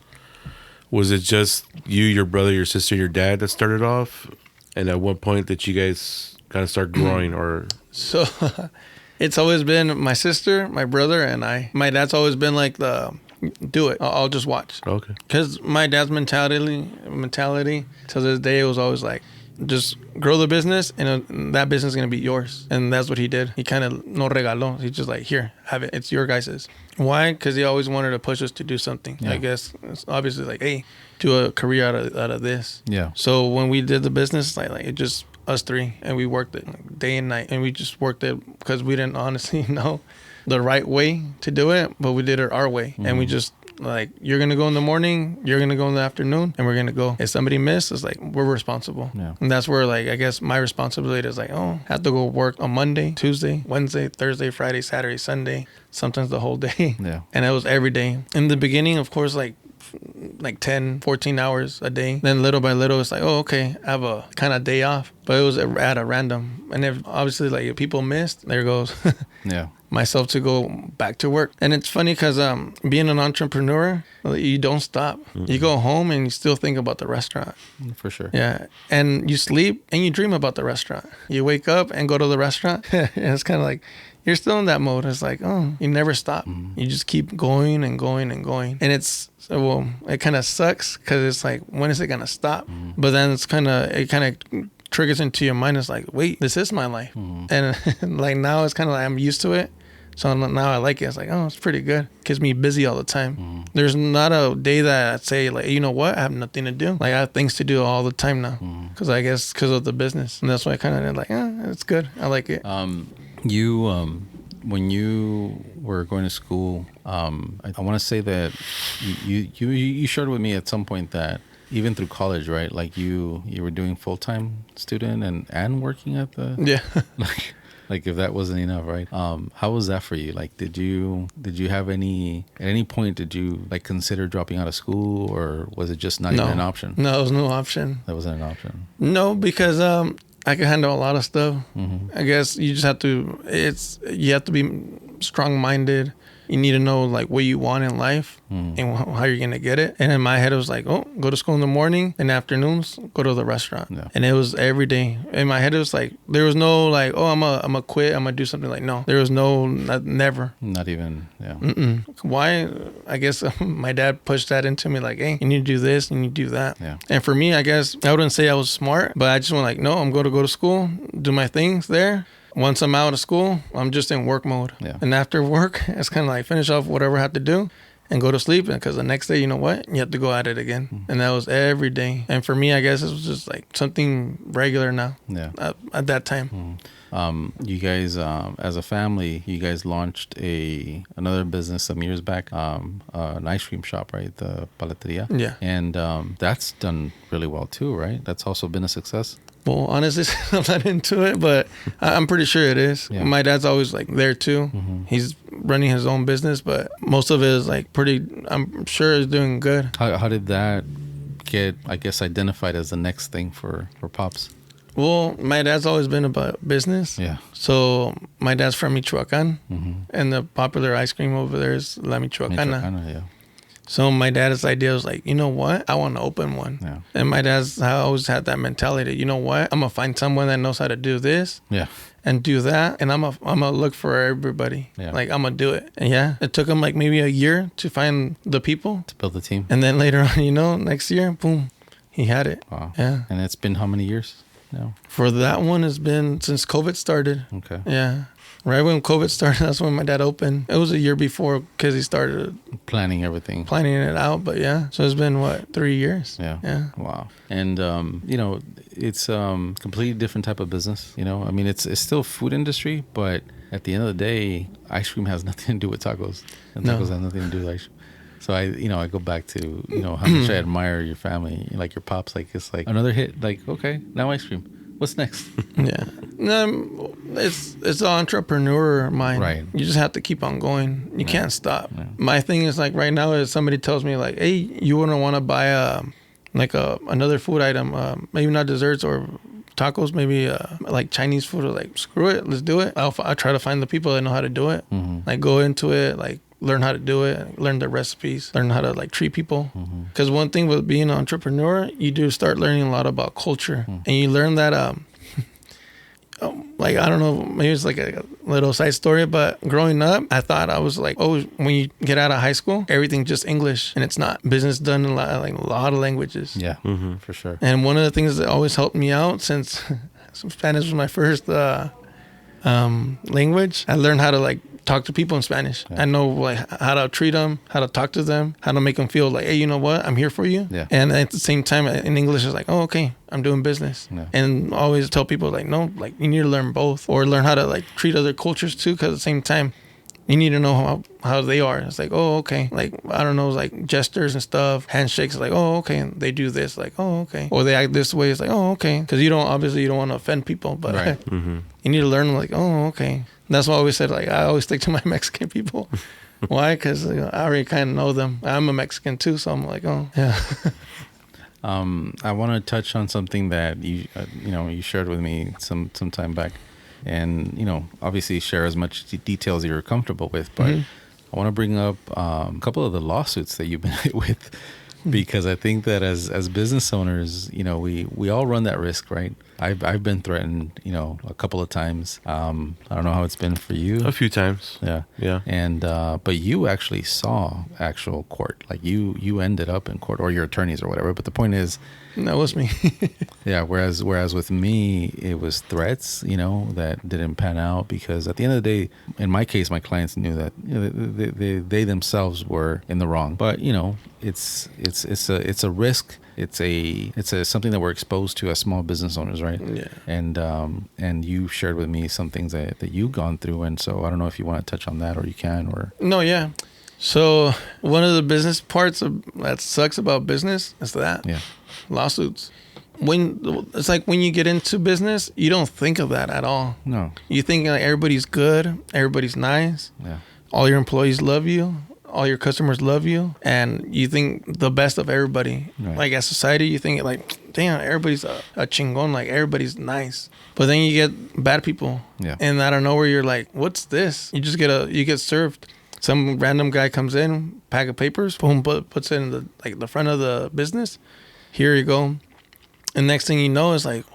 was it just you, your brother, your sister, your dad that started off? And at what point did you guys kind of start growing or... So It's always been my sister, my brother, and I. My dad's always been like do it. I'll just watch. Okay. Because my dad's mentality to this day, it was always like, just grow the business and that business is going to be yours. And that's what he did. He kind of no regaló. He's just like, here, have it. It's your guys's. Why? Because he always wanted to push us to do something. I guess it's obviously like, hey, do a career out of this. Yeah. So when we did the business, like it just us three, and we worked it like, day and night. And we just worked it because we didn't honestly know the right way to do it, but we did it our way. And we just like, you're gonna go in the morning, you're gonna go in the afternoon, and we're gonna go. If somebody missed, it's like we're responsible. And that's where like I guess my responsibility is like, oh, I have to go work on Monday, Tuesday, Wednesday, Thursday, Friday, Saturday, Sunday, sometimes the whole day. And it was every day. In the beginning, of course, like 10, 14 hours a day. Then little by little, it's like, oh, okay, I have a kind of day off. But it was at a random. And if obviously like if people missed, there goes myself to go back to work. And it's funny because being an entrepreneur, you don't stop. You go home and you still think about the restaurant. For sure. Yeah. And you sleep and you dream about the restaurant. You wake up and go to the restaurant. And it's kind of like, you're still in that mode. It's like, oh, you never stop. You just keep going and going and going. And it kind of sucks because it's like, when is it going to stop? But then it kind of triggers into your mind. It's like, wait, this is my life. And like now it's kind of like I'm used to it. So now I like it. It's like, oh, it's pretty good. Keeps me busy all the time. There's not a day that I'd say like, you know what? I have nothing to do. Like I have things to do all the time now. Because I guess because of the business. And that's why I kind of like, it's good. I like it. When you were going to school, I want to say that you shared with me at some point that even through college, right? Like you were doing full-time student and working at the like if that wasn't enough, right? How was that for you? Like did you have at any point did you like consider dropping out of school, or was it just not even an option? No, it was no option. That wasn't an option. No, because I can handle a lot of stuff. I guess you just have to. You have to be strong-minded. You need to know like what you want in life and how you're gonna get it. And in my head, it was like, oh, go to school in the morning, and afternoons go to the restaurant. And it was every day. In my head, it was like there was no like, oh, I'm a quit. I'm gonna do something. Like no, there was no never. Not even. Yeah. Why? I guess my dad pushed that into me. Like, hey, you need to do this, you need to do that. Yeah. And for me, I guess I wouldn't say I was smart, but I just went like, no, I'm going to go to school, do my things there. Once I'm out of school, I'm just in work mode. Yeah. And after work, it's kind of like finish off whatever I have to do and go to sleep. Because the next day, you know what? You have to go at it again. And that was every day. And for me, I guess it was just like something regular now. Yeah. At that time. You guys, as a family, you guys launched another business some years back, an ice cream shop, right? The Paleteria. Yeah. And that's done really well too, right? That's also been a success. Well, honestly, I'm not into it, but I'm pretty sure it is. Yeah. My dad's always like there too. He's running his own business, but most of it is like I'm sure is doing good. How did that get, I guess, identified as the next thing for Pops? Well, my dad's always been about business. Yeah. So my dad's from Michoacan, and the popular ice cream over there is La Michoacana. Yeah. So my dad's idea was like, you know what? I want to open one. Yeah. And my dad's always had that mentality. You know what? I'm gonna find someone that knows how to do this. Yeah. And do that, and I'm gonna look for everybody. Yeah. Like I'm gonna do it. And yeah, it took him like maybe a year to find the people to build the team. And then later on, next year, boom, he had it. Wow. Yeah. And it's been how many years now? For that one, it's been since COVID started. Okay. Yeah. Right when COVID started, that's when my dad opened. It was a year before because he started planning it out. But yeah, so it's been 3 years? Yeah. Yeah. Wow. And it's completely different type of business. I mean, it's still food industry, but at the end of the day, ice cream has nothing to do with tacos, and tacos have nothing to do with ice cream. So I go back to how much I admire your family, like your pops. Like it's like another hit. Like okay, now ice cream. What's next? Yeah. It's an entrepreneur mind. Right. You just have to keep on going. You can't stop. Yeah. My thing is like right now is somebody tells me like, hey, you wouldn't want to buy another food item, maybe not desserts or tacos, maybe like Chinese food, or like screw it, let's do it. I'll try to find the people that know how to do it. Like go into it, like learn how to do it, learn the recipes, learn how to like treat people. Because one thing with being an entrepreneur, you do start learning a lot about culture, and you learn that like, I don't know, maybe it's like a little side story, but growing up, I thought I was like, oh, when you get out of high school, everything's just English, and it's not. Business done in a lot of languages. Yeah, for sure. And one of the things that always helped me out, since Spanish was my first language, I learned how to like talk to people in Spanish. I know like how to treat them, how to talk to them, how to make them feel like, hey, you know what, I'm here for you. Yeah. And at the same time, in English, it's like, oh, okay, I'm doing business. Yeah. And always tell people like, no, like you need to learn both, or learn how to like treat other cultures too, because at the same time, you need to know how they are. It's like, oh, okay. Like, I don't know, like gestures and stuff, handshakes. Like, oh, okay. They do this. Like, oh, okay. Or they act this way. It's like, oh, okay. Because you don't want to offend people, but Right. you need to learn like, oh, okay. That's why I always said, like, I always stick to my Mexican people. Why? Because I already kind of know them. I'm a Mexican too, so I'm like, oh, yeah. I want to touch on something that you shared with me some time back, and obviously share as much details you're comfortable with. But I want to bring up a couple of the lawsuits that you've been hit with, because I think that as business owners, we all run that risk, right? I've been threatened, a couple of times. I don't know how it's been for you. A few times. Yeah. And but you actually saw actual court, like you ended up in court, or your attorneys or whatever. But the point is, That was me. yeah. Whereas with me, it was threats, that didn't pan out, because at the end of the day, in my case, my clients knew that they themselves were in the wrong. But it's a risk. It's a something that we're exposed to as small business owners, right? Yeah. And you shared with me some things that you've gone through, and so I don't know if you want to touch on that, or you can, or No, yeah. So one of the business parts that sucks about business is that lawsuits. It's like when you get into business, you don't think of that at all. no, You think like everybody's good, everybody's nice, yeah, all your employees love you, all your customers love you, and you think the best of everybody. Right. Like as society, you think like, damn, everybody's a chingon, like everybody's nice. But then you get bad people, and out of nowhere, you're like, what's this? You get served. Some random guy comes in, pack of papers, boom, puts it in the front of the business. Here you go. And next thing you know, it's like,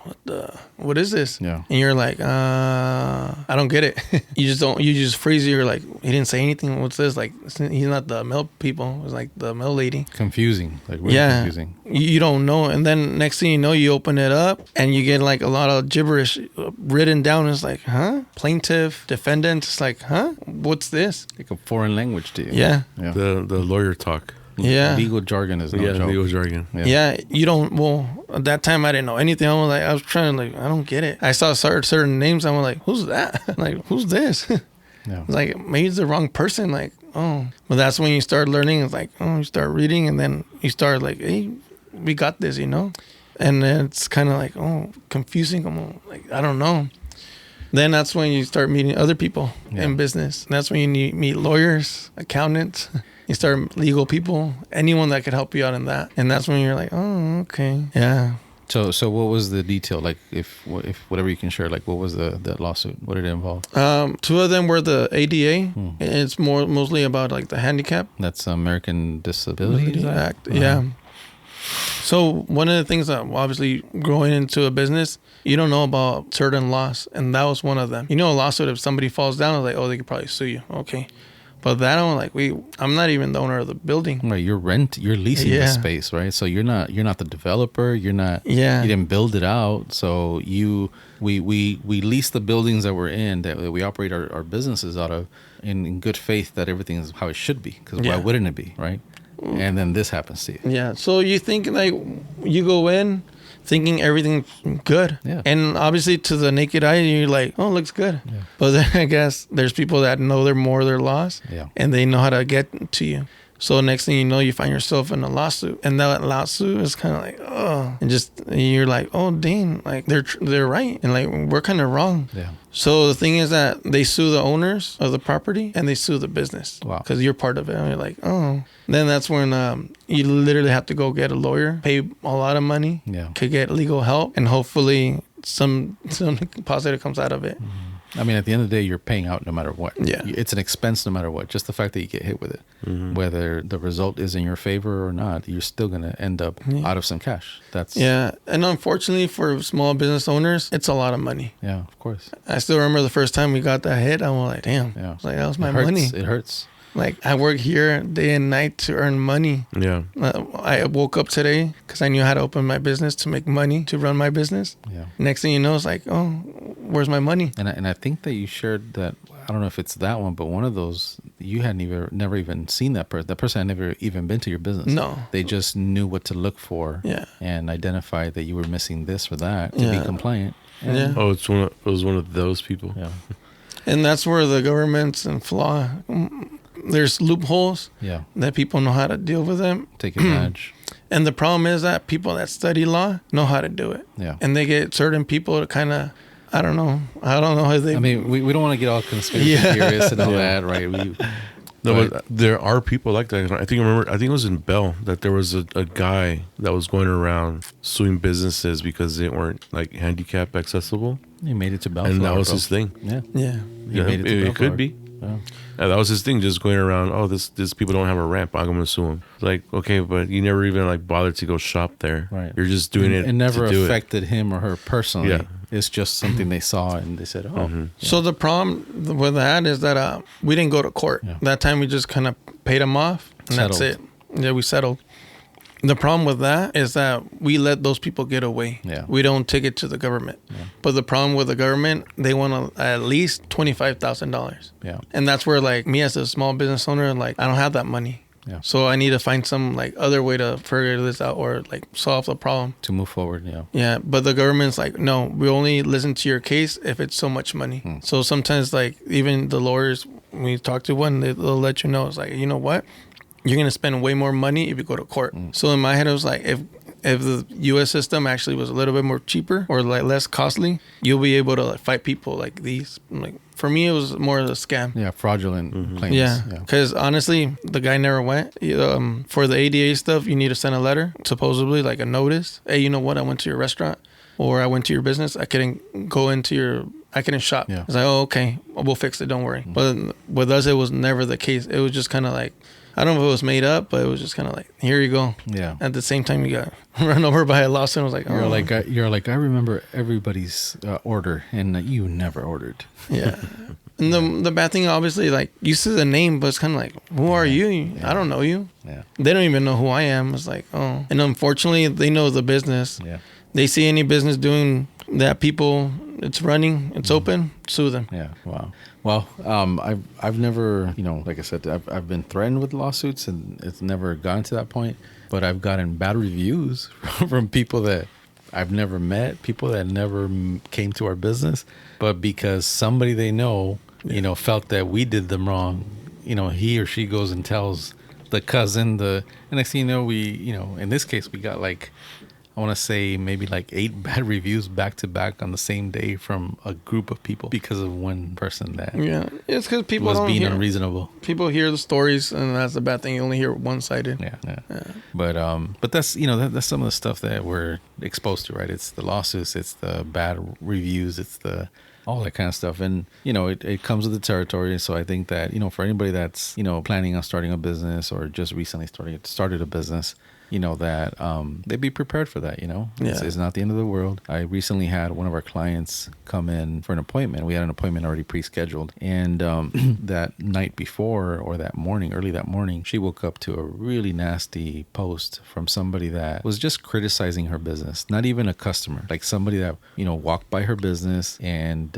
what is this? Yeah. And you're like, I don't get it. You just freeze. You're like, he didn't say anything. What's this? Like, he's not the mail people. It's like the mail lady. confusing, like really confusing. You don't know. And then next thing you know, you open it up and you get like a lot of gibberish written down. It's like, huh? Plaintiff, defendant. It's like, huh? What's this? Like a foreign language to you. Yeah. The lawyer talk. Yeah. Legal jargon is no joke. Legal jargon. Yeah, you don't. Well, at that time I didn't know anything. I was trying to I don't get it. I saw certain names. I'm like, who's that? Like, who's this? Yeah. It's like maybe it's the wrong person. Like, oh, but that's when you start learning. It's like, oh, you start reading, and then you start like, hey, we got this, And then it's kind of like, oh, confusing. I'm like, I don't know. Then that's when you start meeting other people in business. And that's when you meet lawyers, accountants. You start legal people, anyone that could help you out in that. And that's when you're like, oh, okay. Yeah. So what was the detail? Like, if whatever you can share, like, what was the lawsuit? What did it involve? Two of them were the ADA. It's mostly about like the handicap. That's American Disabilities Act. Yeah. So one of the things that obviously growing into a business, you don't know about certain laws, and that was one of them. A lawsuit, if somebody falls down, it's like, oh, they could probably sue you. Okay. But that one, like, I'm not even the owner of the building. Right, you're leasing the space, right? So you're not the developer. You're not. Yeah. You didn't build it out. So we lease the buildings that we're in, that we operate our businesses out of, in good faith that everything is how it should be. Because why wouldn't it be, right? And then this happens to you. Yeah. So you think like you go in thinking everything's good. Yeah. And obviously to the naked eye, you're like, oh, it looks good. Yeah. But then I guess there's people that know their laws. Yeah. And they know how to get to you. So next thing you know, you find yourself in a lawsuit. And that lawsuit is kind of like, oh. And you're like, oh, dang. Like, they're right. And like, we're kind of wrong. Yeah. So the thing is that they sue the owners of the property and they sue the business. Wow. Because you're part of it. And you're like, oh. Then that's when you literally have to go get a lawyer, pay a lot of money, Yeah. could get legal help, and hopefully some positive comes out of it. I mean, at the end of the day, you're paying out no matter what. Yeah. It's an expense no matter what. Just the fact that you get hit with it, whether the result is in your favor or not, you're still going to end up out of some cash. Yeah. And unfortunately for small business owners, it's a lot of money. Yeah, of course. I still remember the first time we got that hit. I was like, damn. Yeah. I was like, that was my It hurts. money. It hurts. Like, I work here day and night to earn money. Yeah. I woke up today because I knew how to open my business to make money, to run my business. Yeah. Next thing you know, it's like, oh, where's my money? And I think that you shared that, I don't know if it's that one, but one of those, you hadn't never even seen that person. That person had never even been to your business. No. They just knew what to look for. Yeah. And identified that you were missing this or that to be compliant. And Yeah. Oh, it was one of those people. Yeah. And that's where the government's in flaw. There's loopholes Yeah. that people know how to deal with them. Take advantage. And the problem is that people that study law know how to do it. Yeah. And they get certain people to kind of, I don't know how they... I mean, we don't want to get all conspiracy theorists and all that, right? No, but there are people like that. I think it was in Bell that there was a guy that was going around suing businesses because they weren't like handicap accessible. He made it to Bellflower. And that was bro. his thing. Yeah. Yeah. He made it to It could Bellflower. be. Yeah. Yeah, that was his thing, just going around. Oh, this people don't have a ramp. I'm gonna sue him. Like, okay, but you never even like bothered to go shop there. Right. You're just doing it. It never to do affected him or her personally. Yeah. It's just something they saw and they said, "Oh, yeah. So the problem with that is that we didn't go to court. Yeah. That time we just kind of paid them off, and that's it. Settled. Yeah, we settled. The problem with that is that we let those people get away. Yeah. We don't take it to the government. Yeah. But the problem with the government, they want at least $25,000. Yeah. And that's where, like, me as a small business owner, like, I don't have that money. Yeah. So I need to find some, like, other way to figure this out or, like, solve the problem. To move forward." Yeah. Yeah, but the government's like, no, we only listen to your case if it's so much money. So sometimes, like, even the lawyers, when you talk to one, they'll let you know. It's like, you know what? You're going to spend way more money if you go to court. So in my head, I was like, if the U.S. system actually was a little bit more cheaper or like less costly, you'll be able to like, fight people like these. Like, for me, it was more of a scam. Yeah. Fraudulent claims. Yeah, because honestly, the guy never went. For the ADA stuff, you need to send a letter, supposedly like a notice. Hey, you know what? I went to your restaurant or I went to your business. I couldn't shop. Yeah. It's like, oh, okay, we'll fix it. Don't worry. But with us, it was never the case. It was just kind of like, I don't know if it was made up, but it was just kind of like, here you go. Yeah. At the same time, you got run over by a lawsuit. I was like, oh. You're like, I remember everybody's order and you never ordered. Yeah. And the bad thing, obviously, like, you see the name, but it's kind of like, who are you? I don't know you. Yeah. They don't even know who I am. It's like, oh. And unfortunately, they know the business. Yeah. They see any business doing that, people, it's running, it's open, sue them. Yeah. Wow. Well, I've never, like I said, I've been threatened with lawsuits and it's never gotten to that point, but I've gotten bad reviews from people that I've never met, people that never came to our business, but because somebody they know, felt that we did them wrong, he or she goes and tells the cousin, and next thing you know, we, in this case, we got like, I want to say maybe like 8 bad reviews back to back on the same day from a group of people because of one person that It's because people was don't being hear, unreasonable. People hear the stories, and that's the bad thing. You only hear one-sided. Yeah. But that's that's some of the stuff that we're exposed to, right? It's the lawsuits, it's the bad reviews, it's the all that kind of stuff, and it comes with the territory. So I think that for anybody that's planning on starting a business or just recently started a business, that they be prepared for that. It's not the end of the world. I recently had one of our clients come in for an appointment. We had an appointment already pre-scheduled, and that night before or that morning, early that morning, she woke up to a really nasty post from somebody that was just criticizing her business. Not even a customer, like somebody that walked by her business and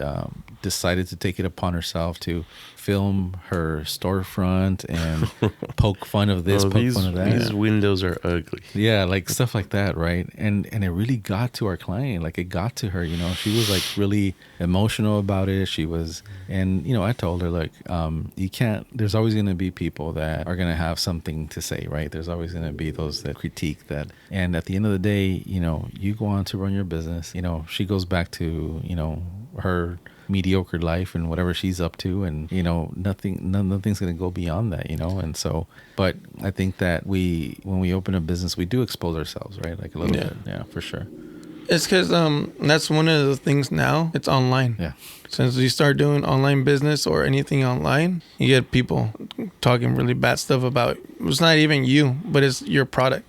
decided to take it upon herself to film her storefront and poke fun of this, poke fun of that. These windows are ugly. Yeah, like stuff like that, right? And it really got to our client. Like it got to her, she was like really emotional about it. She was, and I told her, like, you can't, there's always going to be people that are going to have something to say, right? There's always going to be those that critique that. And at the end of the day, you go on to run your business, she goes back to, her mediocre life and whatever she's up to, and nothing's going to go beyond that, and so, but I think that when we open a business, we do expose ourselves, right? Like a little bit. Yeah, for sure. It's because that's one of the things now. It's online. Yeah. Since you start doing online business or anything online, you get people talking really bad stuff about. It's not even you, but it's your product.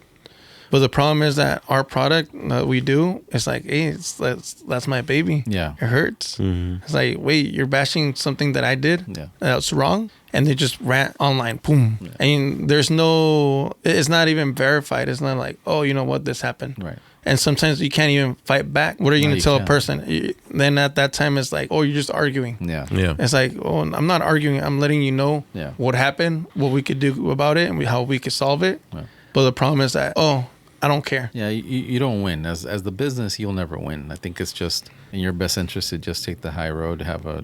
But the problem is that our product that we do, it's like, hey, that's my baby. Yeah. It hurts. Mm-hmm. It's like, wait, you're bashing something that I did Yeah. that's wrong? And they just rant online, boom. Yeah. And there's no, it's not even verified. It's not like, oh, you know what, this happened. Right. And sometimes you can't even fight back. What are you No, going you to tell can't. a person? Then at that time, it's like, oh, you're just arguing. Yeah. Yeah. It's like, oh, I'm not arguing. I'm letting you know Yeah. what happened, what we could do about it, and how we could solve it. Right. But the problem is that, oh, I don't care. Yeah, you don't win. As the business, you'll never win. I think it's just in your best interest to just take the high road, have a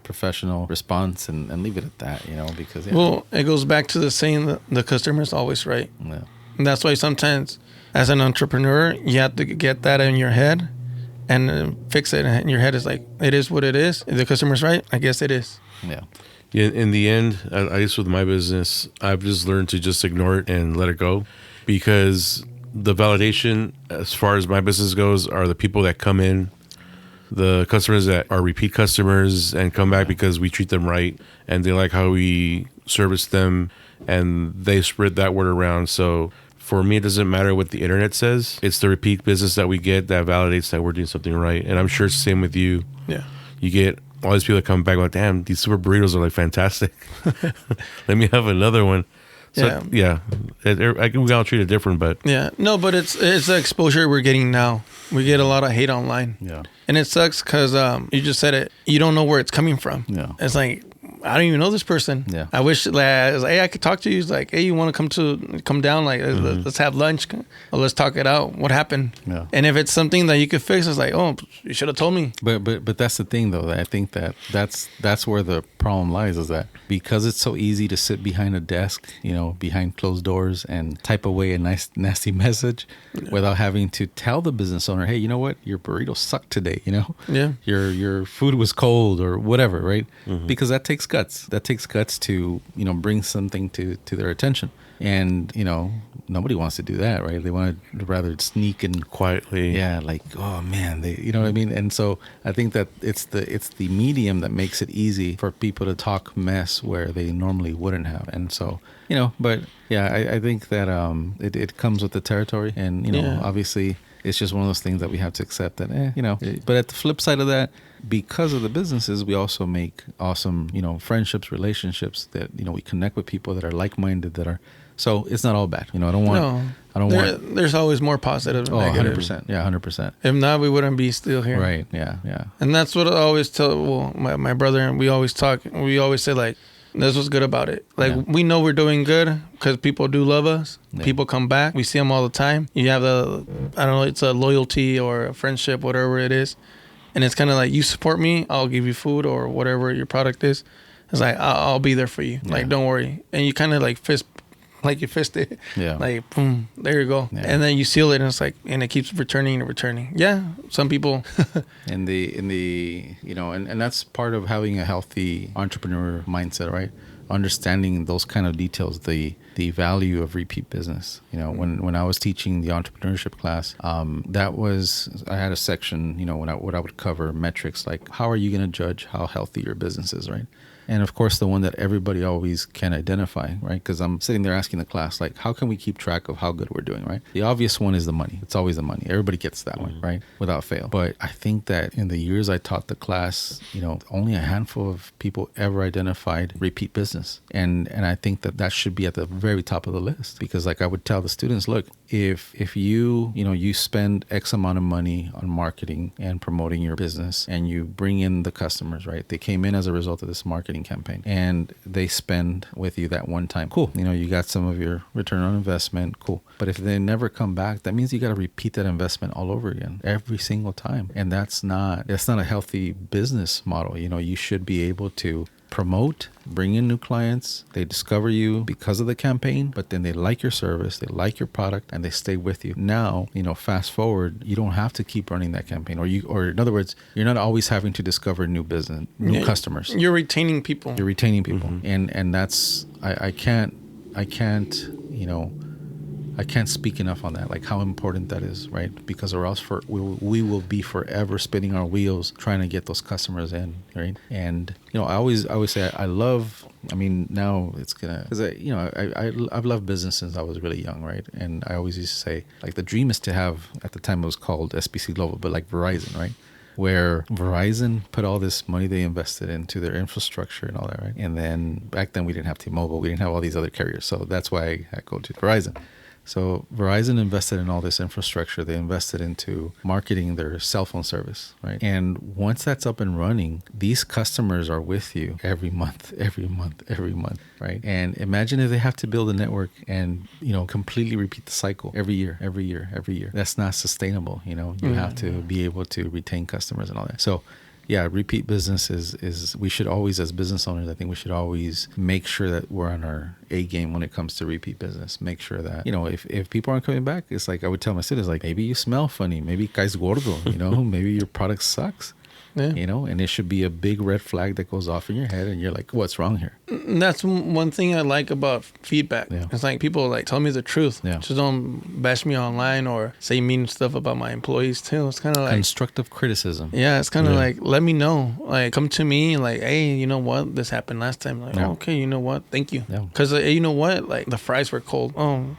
professional response, and leave it at that. Because Well, it goes back to the saying that the customer is always right. yeah. And that's why sometimes as an entrepreneur, you have to get that in your head and fix it. And your head is like, it is what it is. If the customer's right, I guess it is. Yeah. Yeah, in the end, I guess with my business, I've just learned to just ignore it and let it go, because the validation, as far as my business goes, are the people that come in, the customers that are repeat customers and come back because we treat them right and they like how we service them, and they spread that word around. So for me, it doesn't matter what the internet says. It's the repeat business that we get that validates that we're doing something right. And I'm sure it's the same with you. Yeah. You get all these people that come back like, damn, these super burritos are like fantastic. Let me have another one. So, yeah. We all treat it different, but Yeah. No, but it's the exposure we're getting now. We get a lot of hate online. Yeah. And it sucks because you just said it. You don't know where it's coming from. Yeah. It's like, I don't even know this person. Yeah. I wish, like, hey, I could talk to you. It's like, hey, you want to come down? Like, let's have lunch. Or let's talk it out. What happened? Yeah. And if it's something that you could fix, it's like, oh, you should have told me. But that's the thing, though. That I think that's where the problem lies, is that because it's so easy to sit behind a desk, behind closed doors, and type away a nice nasty message without having to tell the business owner, hey, you know what, your burrito sucked today. Yeah. Your food was cold or whatever, right? Because that takes guts. That takes guts to bring something to their attention. And nobody wants to do that, right? They want to rather sneak and quietly. yeah, like, oh man, you know what I mean? And so I think that it's the medium that makes it easy for people to talk mess where they normally wouldn't have. And so, but yeah, I think that it comes with the territory, and Yeah. obviously it's just one of those things that we have to accept that, but at the flip side of that, because of the businesses, we also make awesome, friendships, relationships that, we connect with people that are like-minded, so it's not all bad. I don't want. There's always more positive than negative. 100%. Yeah, 100%. If not, we wouldn't be still here. Right. Yeah. Yeah. And that's what I always tell my brother, and we always talk. We always say, like, that's what's good about it. Like, Yeah. we know we're doing good because people do love us. Yeah. People come back. We see them all the time. You have it's a loyalty or a friendship, whatever it is. And it's kind of like, you support me, I'll give you food or whatever your product is. It's like, I'll be there for you. Yeah. Like, don't worry. And you kind of like you fist it. Yeah. Like, boom, there you go. Yeah. And then you seal it, and it's like, and it keeps returning and returning. Yeah. Some people. in the and that's part of having a healthy entrepreneur mindset, right? Understanding those kind of details, the value of repeat business. When I was teaching the entrepreneurship class, I had a section, what I would cover metrics, like how are you going to judge how healthy your business is, right? And of course, the one that everybody always can identify, right? Because I'm sitting there asking the class, like, how can we keep track of how good we're doing, right? The obvious one is the money. It's always the money. Everybody gets that one, right? Without fail. But I think that in the years I taught the class, only a handful of people ever identified repeat business. And I think that should be at the very top of the list, because like I would tell the students, look, if you spend X amount of money on marketing and promoting your business, and you bring in the customers, right? They came in as a result of this marketing campaign, and they spend with you that one time. Cool. You got some of your return on investment. Cool. But if they never come back, that means you got to repeat that investment all over again every single time. And that's not a healthy business model. You should be able to promote, bring in new clients. They discover you because of the campaign, but then they like your service, they like your product, and they stay with you. Now, fast forward, you don't have to keep running that campaign, or in other words, you're not always having to discover new business, new customers. You're retaining people. And that's I can't I can't speak enough on that, like how important that is, right? Because or else we will be forever spinning our wheels trying to get those customers in, right? And I always say I love. I mean, now it's gonna, because I've loved business since I was really young, right? And I always used to say, like, the dream is to have, at the time it was called SBC Global, but like Verizon, right? Where Verizon put all this money they invested into their infrastructure and all that, right? And then back then we didn't have T-Mobile, we didn't have all these other carriers, so that's why I go to Verizon. So Verizon invested in all this infrastructure. They invested into marketing their cell phone service, right? And once that's up and running, these customers are with you every month, right? And imagine if they have to build a network and, completely repeat the cycle every year. That's not sustainable, You have to be able to retain customers and all that. So yeah, repeat business is we should always, as business owners, I think we should always make sure that we're on our A game when it comes to repeat business. Make sure that, if people aren't coming back, it's like I would tell my students, like, maybe you smell funny, maybe caes gordo, maybe your product sucks. Yeah. And it should be a big red flag that goes off in your head and you're like, what's wrong here? And that's one thing I like about feedback. Yeah. It's like people like tell me the truth. Yeah. Just don't bash me online or say mean stuff about my employees too. It's kind of like constructive criticism. Yeah, it's kind of like, let me know. Like, come to me like, hey, you know what? This happened last time. Like, okay, you know what? Thank you. Because you know what? Like, the fries were cold. Oh,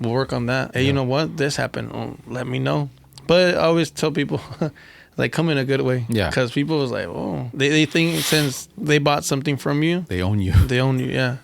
we'll work on that. Hey, you know what? This happened. Oh, let me know. But I always tell people like, come in a good way. Yeah. Because people was like, oh, they think since they bought something from you, they own you. They own you, yeah.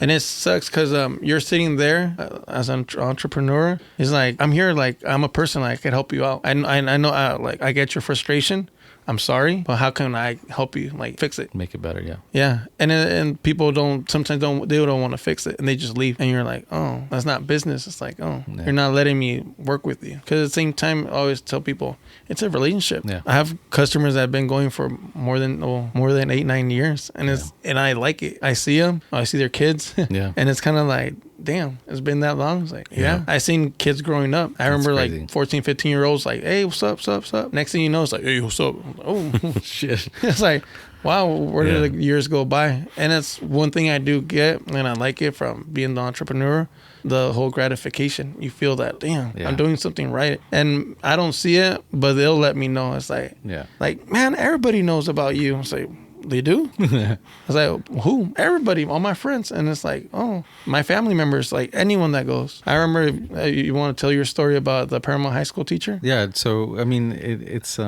And it sucks because you're sitting there as an entrepreneur. It's like, I'm here, like, I'm a person, like, I could help you out. I know, like, I get your frustration. I'm sorry, but how can I help you, like, fix it? Make it better, yeah. Yeah. And people sometimes don't want to fix it and they just leave. And you're like, oh, that's not business. It's like, oh, you're not letting me work with you. Because at the same time, I always tell people, it's a relationship. Yeah. I have customers that have been going for more than 8-9 years. And and I like it. I see them. I see their kids. Yeah. And it's kind of like, damn, it's been that long. It's like, yeah. I seen kids growing up. I remember crazy. like 14, 15-year-olds like, hey, what's up? Next thing you know, it's like, hey, what's up? Oh, shit. It's like, wow, where did the years go by? And it's one thing I do get, and I like it from being the entrepreneur, the whole gratification. You feel that, damn, I'm doing something right. And I don't see it, but they'll let me know. It's like, man, everybody knows about you. It's like, they do? I was like, who? Everybody, all my friends. And it's like, oh, my family members, like anyone that goes. I remember, you want to tell your story about the Paramount High School teacher? Yeah. So, I mean, it's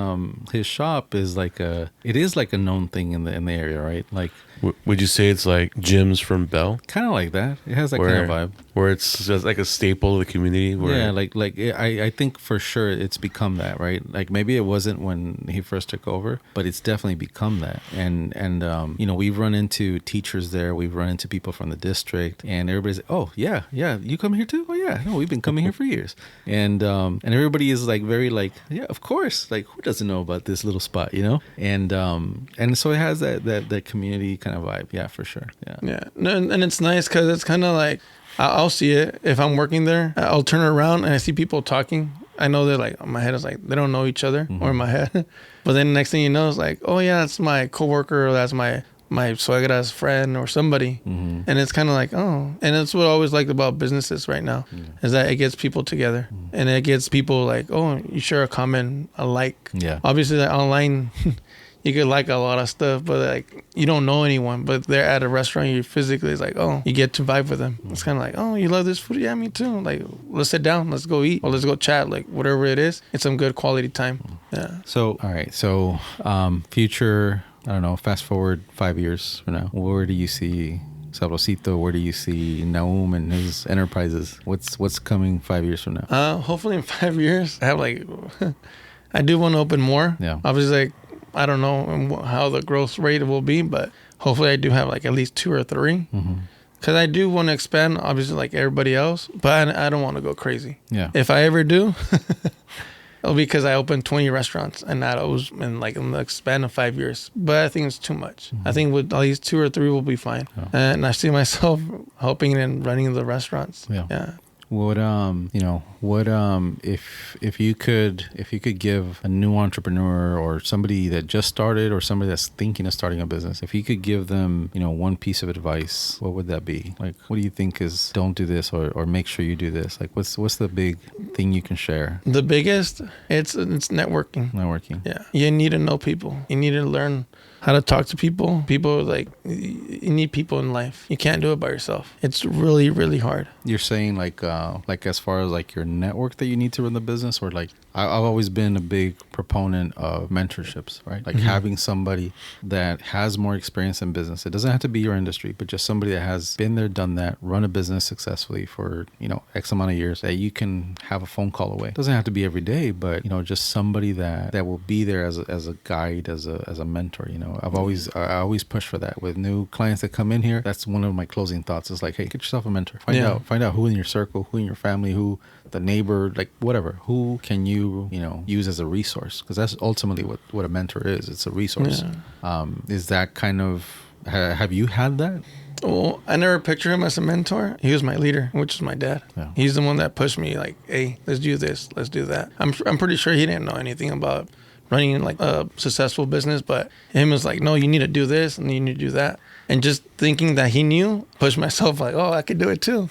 his shop is like a known thing in the area, right? Like, would you say it's like gyms from Bell? Kind of like that. It has that kind of vibe. Where it's just like a staple of the community. I think for sure it's become that, right? Like, maybe it wasn't when he first took over, but it's definitely become that. And we've run into teachers there. We've run into people from the district, and everybody's like, oh yeah, you come here too? Oh yeah, no, we've been coming here for years. And everybody is like very like, yeah, of course. Like, who doesn't know about this little spot, And so it has that community kind of vibe. Yeah, for sure. Yeah. And it's nice because it's kind of like, I'll see it if I'm working there. I'll turn around and I see people talking. I know they're like, my head is like, they don't know each other, or in my head. But then the next thing you know, it's like, oh yeah, that's my coworker, or that's my suegra's friend or somebody. And it's kind of like, oh. And that's what I always like about businesses right now, is that it gets people together. And it gets people like, oh, you share a comment, a like. Yeah. Obviously, like, online, you could like a lot of stuff, but like, you don't know anyone, but they're at a restaurant, you physically, it's like, oh, you get to vibe with them. It's kind of like, oh, you love this food? Yeah, me too. Like, let's sit down, let's go eat, or let's go chat, like whatever it is. It's some good quality time. Yeah. So, all right. So, future, I don't know, fast forward 5 years from now, where do you see Sabrosito? Where do you see Nahum and his enterprises? What's coming 5 years from now? Hopefully in 5 years, I have like, I do want to open more. Yeah. Obviously, like, I don't know how the growth rate will be, but hopefully I do have like at least 2 or 3. Because I do want to expand, obviously, like everybody else, but I don't want to go crazy. Yeah. If I ever do, it'll be because I opened 20 restaurants and that was in the span of 5 years. But I think it's too much. I think with at least 2 or 3 will be fine. And I see myself helping and running the restaurants. Yeah. What if you could give a new entrepreneur or somebody that just started or somebody that's thinking of starting a business, if you could give them, one piece of advice, what would that be? Like, what do you think is don't do this or make sure you do this? Like, what's the big thing you can share? The biggest, it's networking. Networking. Yeah. You need to know people. You need to learn how to talk to people. People, like, you need people in life. You can't do it by yourself. It's really, really hard. You're saying like as far as like your network that you need to run the business, or like I've always been a big proponent of mentorships, right? Like having somebody that has more experience in business. It doesn't have to be your industry, but just somebody that has been there, done that, run a business successfully for, X amount of years that you can have a phone call away. It doesn't have to be every day, but, just somebody that will be there as a guide, as a mentor, I always push for that with new clients that come in here. That's one of my closing thoughts is like, hey, get yourself a mentor. Find out who in your circle, who in your family, who the neighbor, like whatever, who can you use as a resource, because that's ultimately what a mentor is. It's a resource. Is that kind of, have you had that? Well, I never pictured him as a mentor. He was my leader, which is my dad. Yeah. He's the one that pushed me, like, hey, let's do this, let's do that. I'm pretty sure he didn't know anything about running like a successful business, but him was like, no, you need to do this and you need to do that. And just thinking that he knew, pushed myself like, oh, I could do it too.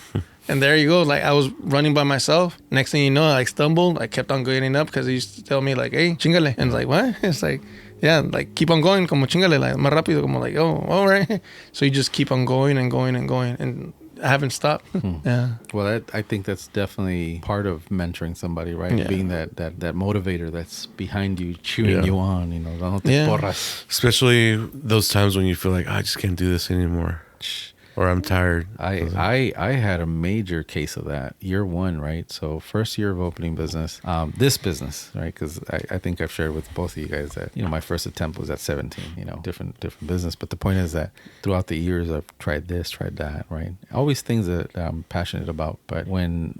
And there you go. Like, I was running by myself. Next thing you know, I stumbled. I kept on getting up because he used to tell me like, hey, chingale. And it's like, what? It's like, yeah, like keep on going, como chingale, like más rápido, como like, oh, all right. So you just keep on going and going and going. And I haven't stopped. Yeah. Well, I think that's definitely part of mentoring somebody, right? Yeah. Being that motivator that's behind you, cheering you on, dándote porras. Especially those times when you feel like, I just can't do this anymore. Or I'm tired. I had a major case of that. Year one, right? So first year of opening business, this business, right? Because I think I've shared with both of you guys that, my first attempt was at 17, different business. But the point is that throughout the years, I've tried this, tried that, right? Always things that I'm passionate about. But when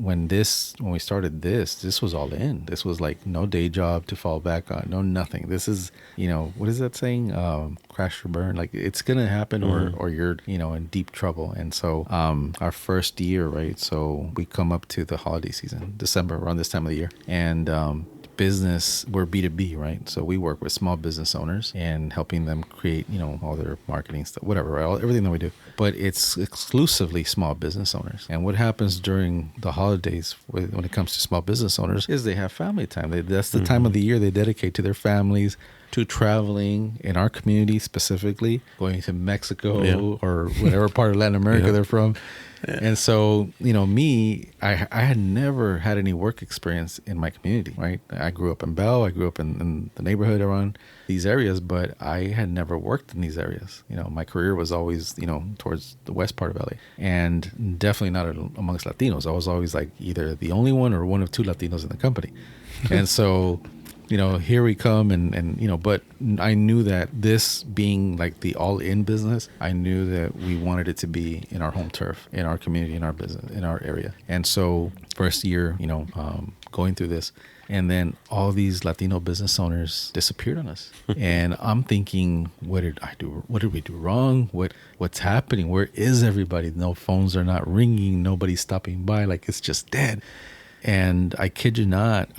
we started this was all in. This was like no day job to fall back on, no nothing. This is, what is that saying? Crash or burn. Like it's going to happen or you're, in deep trouble. And so our first year, right, so we come up to the holiday season, December, around this time of the year, and business, we're B2B, right? So we work with small business owners and helping them create, all their marketing stuff, whatever, right? Everything that we do. But it's exclusively small business owners. And what happens during the holidays when it comes to small business owners is they have family time. That's the time of the year they dedicate to their families, to traveling in our community specifically, going to Mexico or whatever part of Latin America they're from. Yeah. And so, I had never had any work experience in my community, right? I grew up in Bell. I grew up in the neighborhood around these areas, but I had never worked in these areas. My career was always, towards the west part of LA, and definitely not amongst Latinos. I was always like either the only one or one of two Latinos in the company. And so, here we come and but I knew that this being like the all-in business, I knew that we wanted it to be in our home turf, in our community, in our business, in our area. And so first year, going through this, and then all these Latino business owners disappeared on us. And I'm thinking, what did I do? What did we do wrong? What's happening? Where is everybody? No phones are not ringing. Nobody's stopping by. Like it's just dead. And I kid you not,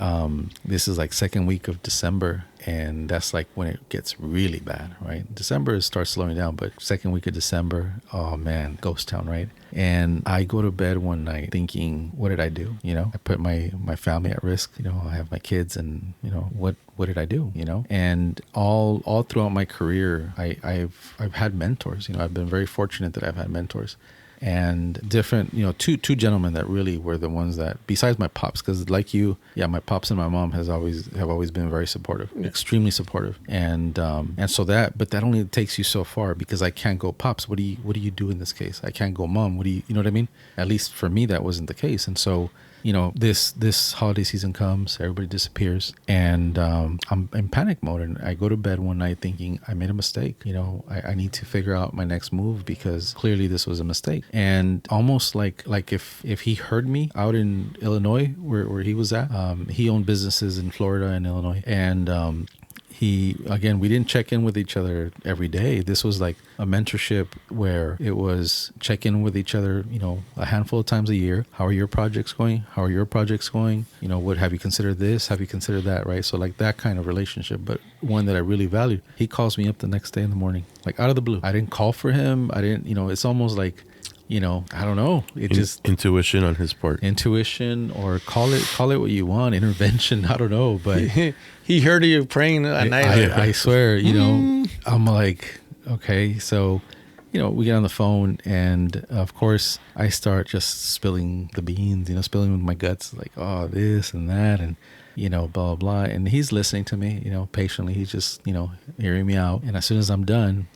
this is like second week of December, and that's like when it gets really bad, right? December starts slowing down, but second week of December, oh man, ghost town, right? And I go to bed one night thinking, what did I do? I put my family at risk. I have my kids, and what did I do? And all throughout my career, I've had mentors. I've been very fortunate that I've had mentors. And different, two gentlemen that really were the ones that, besides my pops, because like you, my pops and my mom have always been very supportive, extremely supportive, and so but that only takes you so far, because I can't go, pops, what do you do in this case? I can't go, mom, what do you know what I mean? At least for me, that wasn't the case, and so. This holiday season comes, everybody disappears, and I'm in panic mode. And I go to bed one night thinking I made a mistake. I need to figure out my next move, because clearly this was a mistake. And almost like if he heard me out in Illinois, where he was at, he owned businesses in Florida and Illinois, and again, we didn't check in with each other every day. This was like a mentorship where it was check in with each other, a handful of times a year. How are your projects going? How are your projects going? What have you considered this? Have you considered that? Right. So like that kind of relationship, but one that I really valued. He calls me up the next day in the morning, like out of the blue. I didn't call for him. I didn't, it's almost like, I don't know. It just intuition on his part. Intuition, or call it what you want. Intervention. I don't know, but he heard you praying at night. I swear, I'm like, okay, so we get on the phone, and of course I start just spilling the beans, spilling with my guts, like, oh, this and that, and blah blah blah. And he's listening to me, patiently. He's just hearing me out. And as soon as I'm done,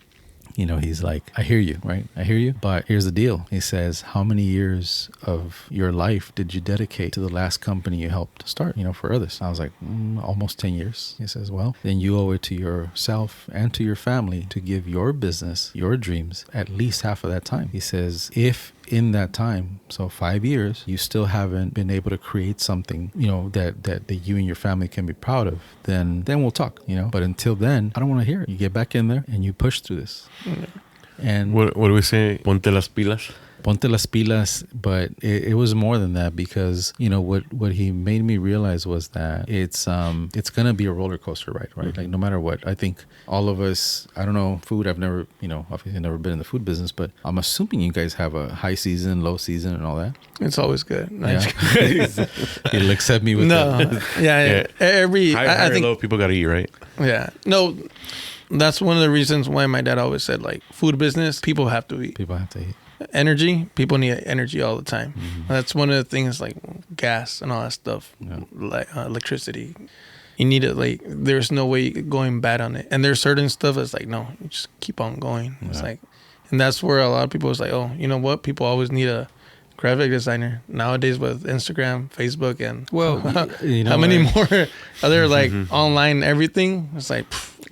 he's like, I hear you, right? I hear you. But here's the deal. He says, how many years of your life did you dedicate to the last company you helped start, for others? I was like, almost 10 years. He says, well, then you owe it to yourself and to your family to give your business, your dreams, at least half of that time. He says, if in that time, so 5 years, you still haven't been able to create something, that you and your family can be proud of, then we'll talk, But until then, I don't want to hear it. You get back in there and you push through this. And what do we say? Ponte las pilas. Ponte las pilas, but it was more than that, because what he made me realize was that it's gonna be a roller coaster ride, right? Mm-hmm. Like no matter what, I think all of us, I don't know, food, I've never, obviously never been in the food business, but I'm assuming you guys have a high season, low season, and all that. It's always good. Yeah. He looks at me with that. Yeah. Every high I think low, people got to eat, right? Yeah. No. That's one of the reasons why my dad always said, like, food business, people have to eat. People have to eat. Energy, people need energy all the time. Mm-hmm. That's one of the things, like gas and all that stuff, like electricity. You need it. Like, there's no way going bad on it. And there's certain stuff that's like, no, you just keep on going. It's like, and that's where a lot of people is like, oh, you know what? People always need a graphic designer nowadays with Instagram, Facebook, and how many more other like online everything. It's like,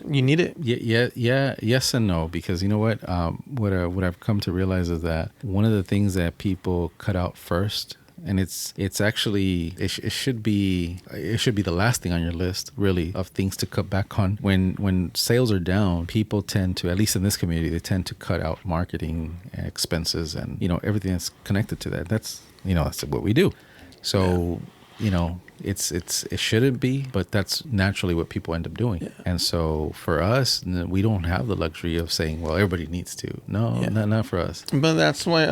you need it. Yeah, yes and no, because you know what? What I've come to realize is that one of the things that people cut out first, and it's actually it should be the last thing on your list, really, of things to cut back on. When sales are down, people tend to, at least in this community, they tend to cut out marketing expenses and everything that's connected to that. That's that's what we do. So it shouldn't be, but that's naturally what people end up doing. Yeah. And so for us, we don't have the luxury of saying, well, everybody needs to. No, not for us. But that's why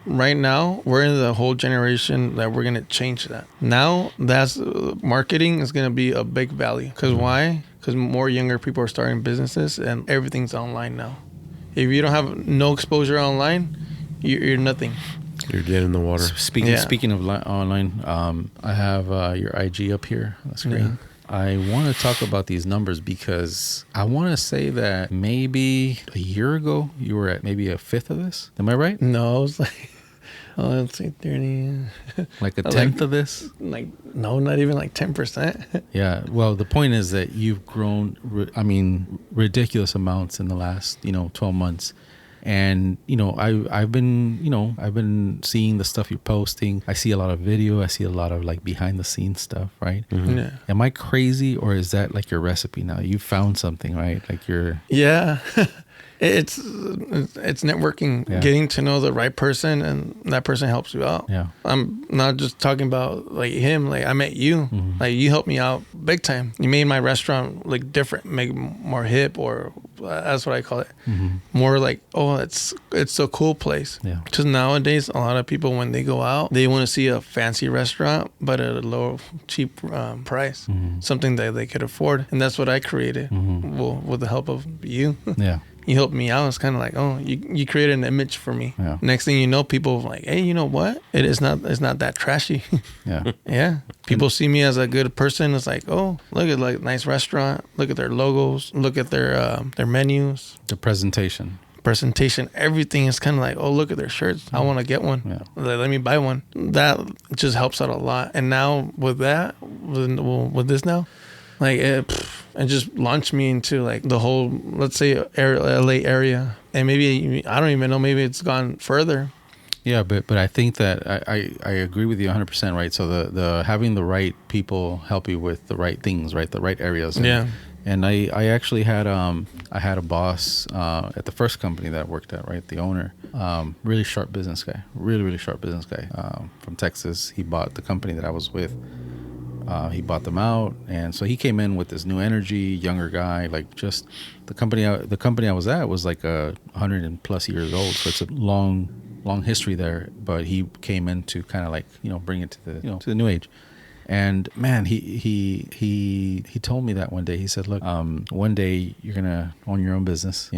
right now we're in the whole generation that we're going to change that. Now that's marketing is going to be a big value. Because why? Because more younger people are starting businesses and everything's online now. If you don't have no exposure online, you're nothing. You're dead in the water. Speaking of online, I have your IG up here on the screen. Yeah. I want to talk about these numbers because I want to say that maybe a year ago you were at maybe a fifth of this. Am I right? No, I was like, let's see, 30. Like a tenth of this? Like, no, not even like 10%. Yeah. Well, the point is that you've grown, ridiculous amounts in the last, 12 months. And, I've been seeing the stuff you're posting. I see a lot of video. I see a lot of like behind the scenes stuff, right? Mm-hmm. Yeah. Am I crazy, or is that like your recipe now? You found something, right? Like you're... Yeah. It's networking, getting to know the right person, and that person helps you out. Yeah. I'm not just talking about like him. Like, I met you. Mm-hmm. Like, you helped me out big time. You made my restaurant like different, make it more hip, or that's what I call it. Mm-hmm. More like, oh, it's a cool place. Yeah. Because nowadays, a lot of people, when they go out, they want to see a fancy restaurant, but at a low, cheap price. Mm-hmm. Something that they could afford. And that's what I created with the help of you. Yeah. You helped me out. It's kind of like, oh, you created an image for me. Yeah. Next thing you know, people are like, hey, you know what? It's not that trashy. Yeah. Yeah. People see me as a good person. It's like, oh, look at like nice restaurant. Look at their logos. Look at their menus. The presentation, everything is kind of like, oh, look at their shirts. I want to get one. Yeah. Let me buy one. That just helps out a lot. And now with that, with this now, like it just launched me into like the whole, let's say, LA area, and maybe I don't even know, maybe it's gone further. Yeah, but I think that I agree with you 100%, right? So the having the right people help you with the right things, right? The right areas. And, And I actually had I had a boss at the first company that I worked at, right? The owner, really sharp business guy, really sharp business guy, from Texas. He bought the company that I was with. He bought them out, and so he came in with this new energy, younger guy. Like, just the company I was at was like 100 and plus years old, so it's a long history there. But he came in to kind of like, bring it to the new age. And man, he told me that one day. He said, "Look, one day you're gonna own your own business." I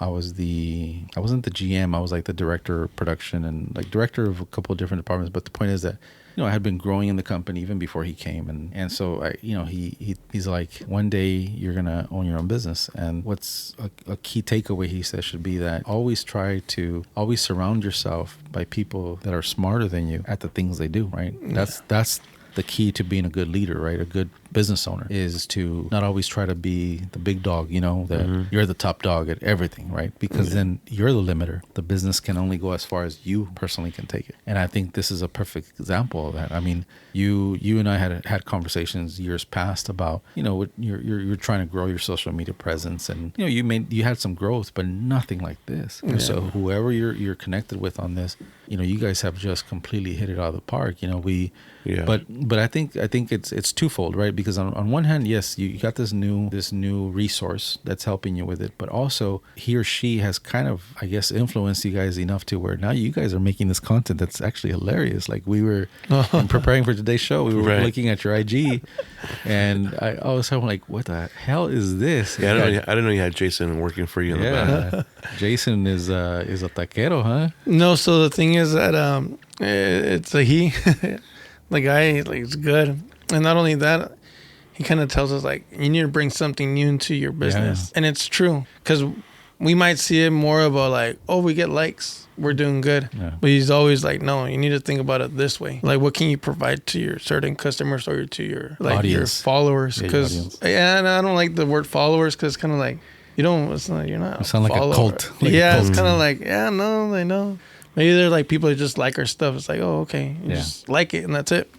wasn't the GM. I was like the director of production and like director of a couple of different departments. But the point is that, I had been growing in the company even before he came, and so he's like, one day you're gonna own your own business. And what's a key takeaway, he says, should be that always surround yourself by people that are smarter than you at the things they do. Right? That's the key to being a good leader, right? A good business owner is to not always try to be the big dog, that you're the top dog at everything, right? Because then you're the limiter. The business can only go as far as you personally can take it. And I think this is a perfect example of that. I mean, you and I had conversations years past about, you're trying to grow your social media presence, and you had some growth, but nothing like this. Yeah. So whoever you're connected with on this, you guys have just completely hit it out of the park. But I think it's twofold, right? Because on one hand, yes, you got this new resource that's helping you with it, but also he or she has kind of, I guess, influenced you guys enough to where now you guys are making this content that's actually hilarious. Like, we were in preparing for today's show, we were looking at your IG, and I was like, what the hell is this? Yeah, I didn't know you had Jason working for you in the back. Jason is a taquero, huh? No, so the thing is that it's a he. The guy, like, is good. And not only that, he kind of tells us, like, you need to bring something new into your business. Yeah. And it's true. Because we might see it more of a, like, oh, we get likes, we're doing good. Yeah. But he's always like, no, you need to think about it this way. Like, what can you provide to your certain customers or to your, like, audience, your followers? Because, and I don't like the word followers, because it's kind of like, you're not You sound like a cult. It's kind of like, no, they know. Maybe they're like people that just like our stuff. It's like, oh, okay, you just like it, and that's it.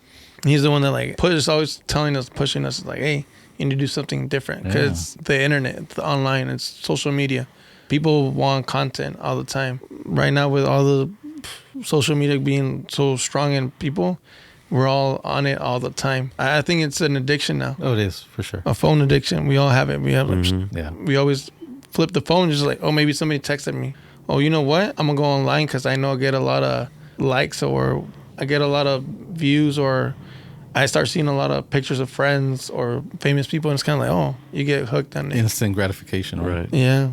He's the one that like always telling us, pushing us, like, hey, you need to do something different, because the internet, the online, it's social media. People want content all the time. Right now, with all the social media being so strong in people, we're all on it all the time. I think it's an addiction now. Oh, it is, for sure. A phone addiction. We all have it. We have we always flip the phone, just like, oh, maybe somebody texted me. Oh, you know what? I'm going to go online because I know I get a lot of likes, or I get a lot of views, or I start seeing a lot of pictures of friends or famous people, and it's kind of like, oh, you get hooked on it. Instant gratification, right? Yeah.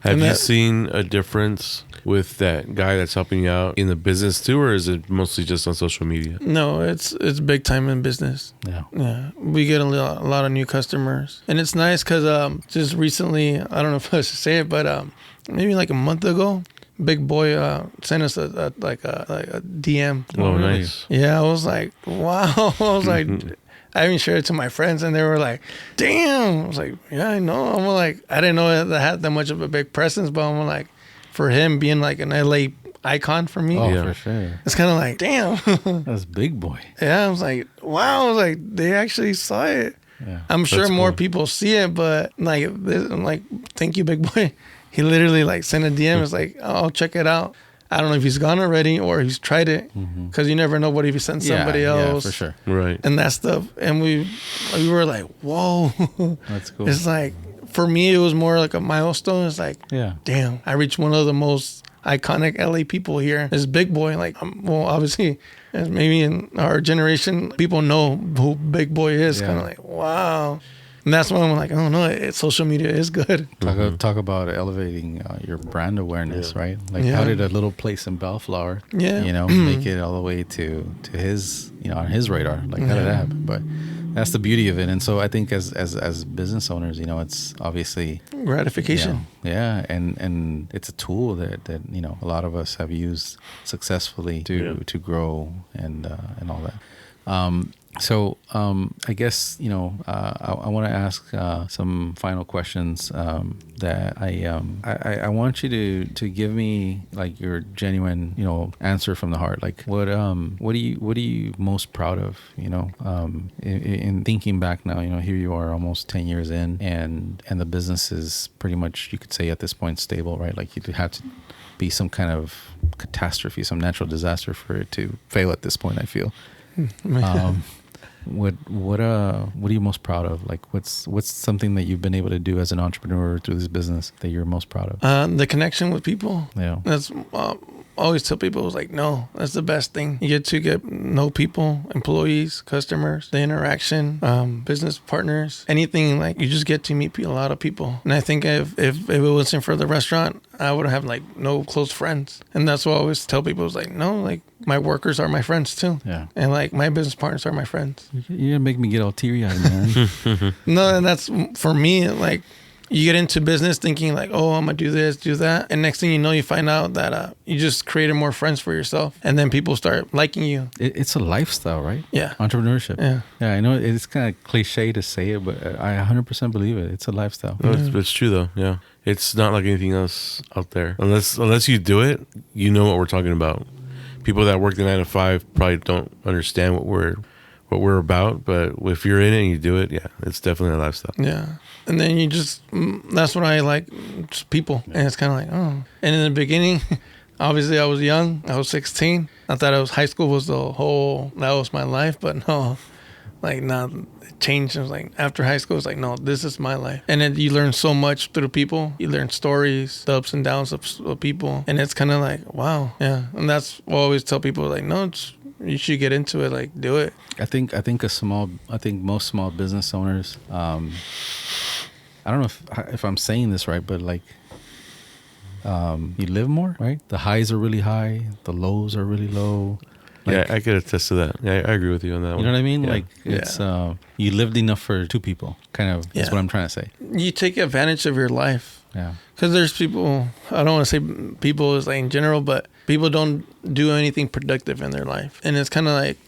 Have you seen a difference with that guy that's helping you out in the business too, or is it mostly just on social media? No, it's big time in business. Yeah. We get a lot of new customers, and it's nice because just recently, I don't know if I should say it, but maybe like a month ago, Big Boy sent us a DM. Oh, nice. Yeah, I was like, wow. I was like, I even shared it to my friends, and they were like, damn. I was like, yeah, I know. I'm like, I didn't know that had that much of a big presence, but I'm like, for him being like an LA icon for me. Oh, for sure. It's kind of like, damn. That's Big Boy. Yeah, I was like, wow. I was like, they actually saw it. Yeah, I'm sure more people see it, but like, I'm like, thank you, Big Boy. He literally like sent a DM. It's like, oh, I'll check it out. I don't know if he's gone already or he's tried it, because you never know what if he sent somebody else. Yeah, for sure. Right. And that stuff. And we were like, whoa. That's cool. It's like, for me, it was more like a milestone. It's like, damn, I reached one of the most iconic LA people here. This Big Boy. Like, well, obviously, maybe in our generation, people know who Big Boy is. Kind of like, wow. And that's why I'm like, oh no, social media is good. Talk about elevating your brand awareness, right? Like, how did a little place in Bellflower, make it all the way to his, on his radar? Like, how did that happen? But that's the beauty of it. And so I think as business owners, it's obviously gratification. And it's a tool that a lot of us have used successfully to grow and all that. So I guess I want to ask some final questions that I want you to give me like your genuine answer from the heart. Like what are you most proud of? In thinking back now, here you are almost 10 years in, and the business is pretty much, you could say at this point, stable, right? Like you have to be some kind of catastrophe, some natural disaster for it to fail at this point, I feel. What are you most proud of? Like what's something that you've been able to do as an entrepreneur through this business that you're most proud of? The connection with people. Yeah. That's always tell people, it's like, no, that's the best thing. You get to know people, employees, customers, the interaction, business partners, anything. Like you just get to meet a lot of people. And I think if it wasn't for the restaurant, I would have like no close friends. And that's what I always tell people, is like, no, like my workers are my friends too. Yeah. And like my business partners are my friends. You're gonna make me get all teary eyed, man. No, and that's for me, like, you get into business thinking like, oh, I'm gonna do this, do that, and next thing you know, you find out that you just created more friends for yourself, and then people start liking you. It's a lifestyle, right? Yeah. Entrepreneurship. Yeah. Yeah, I know it's kind of cliche to say it, but I 100% believe it. It's a lifestyle. No, it's true though. Yeah, it's not like anything else out there. Unless you do it, you know what we're talking about. People that work the 9 to 5 probably don't understand what we're about, but if you're in it and you do it, yeah, it's definitely a lifestyle. Yeah. And then you just, that's what I like, just people. And it's kind of like, oh. And in the beginning, obviously I was young. I was 16. I thought high school was that was my life. But no, like now it changed. It was like after high school, it's like, no, this is my life. And then you learn so much through people. You learn stories, the ups and downs of people. And it's kind of like, wow. Yeah. And that's what I always tell people, like, no, you should get into it, like do it. I think most small business owners, I don't know if I'm saying this right, but like you live more, right? The highs are really high, the lows are really low. Like, yeah, I could attest to that. Yeah, I agree with you on that one. You know what I mean? Yeah. Like it's you lived enough for two people, kind of. That's what I'm trying to say. You take advantage of your life. Yeah. Because there's people, I don't want to say people is like in general, but people don't do anything productive in their life. And it's kind of like,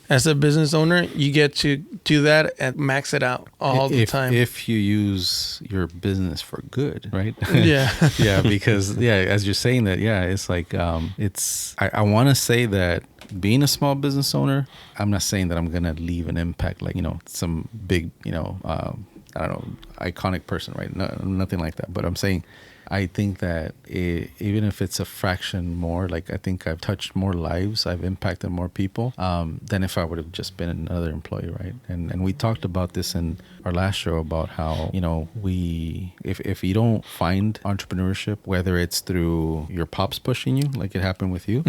as a business owner, you get to do that and max it out all the time. If you use your business for good, right? Yeah. Yeah, because, as you're saying that, it's like, I want to say that being a small business owner, I'm not saying that I'm going to leave an impact like, some big, I don't know, iconic person, right? No, nothing like that. But I'm saying, I think that even if it's a fraction more, like I think I've touched more lives, I've impacted more people than if I would have just been another employee, right? And we talked about this in our last show about how, if you don't find entrepreneurship, whether it's through your pops pushing you, like it happened with you,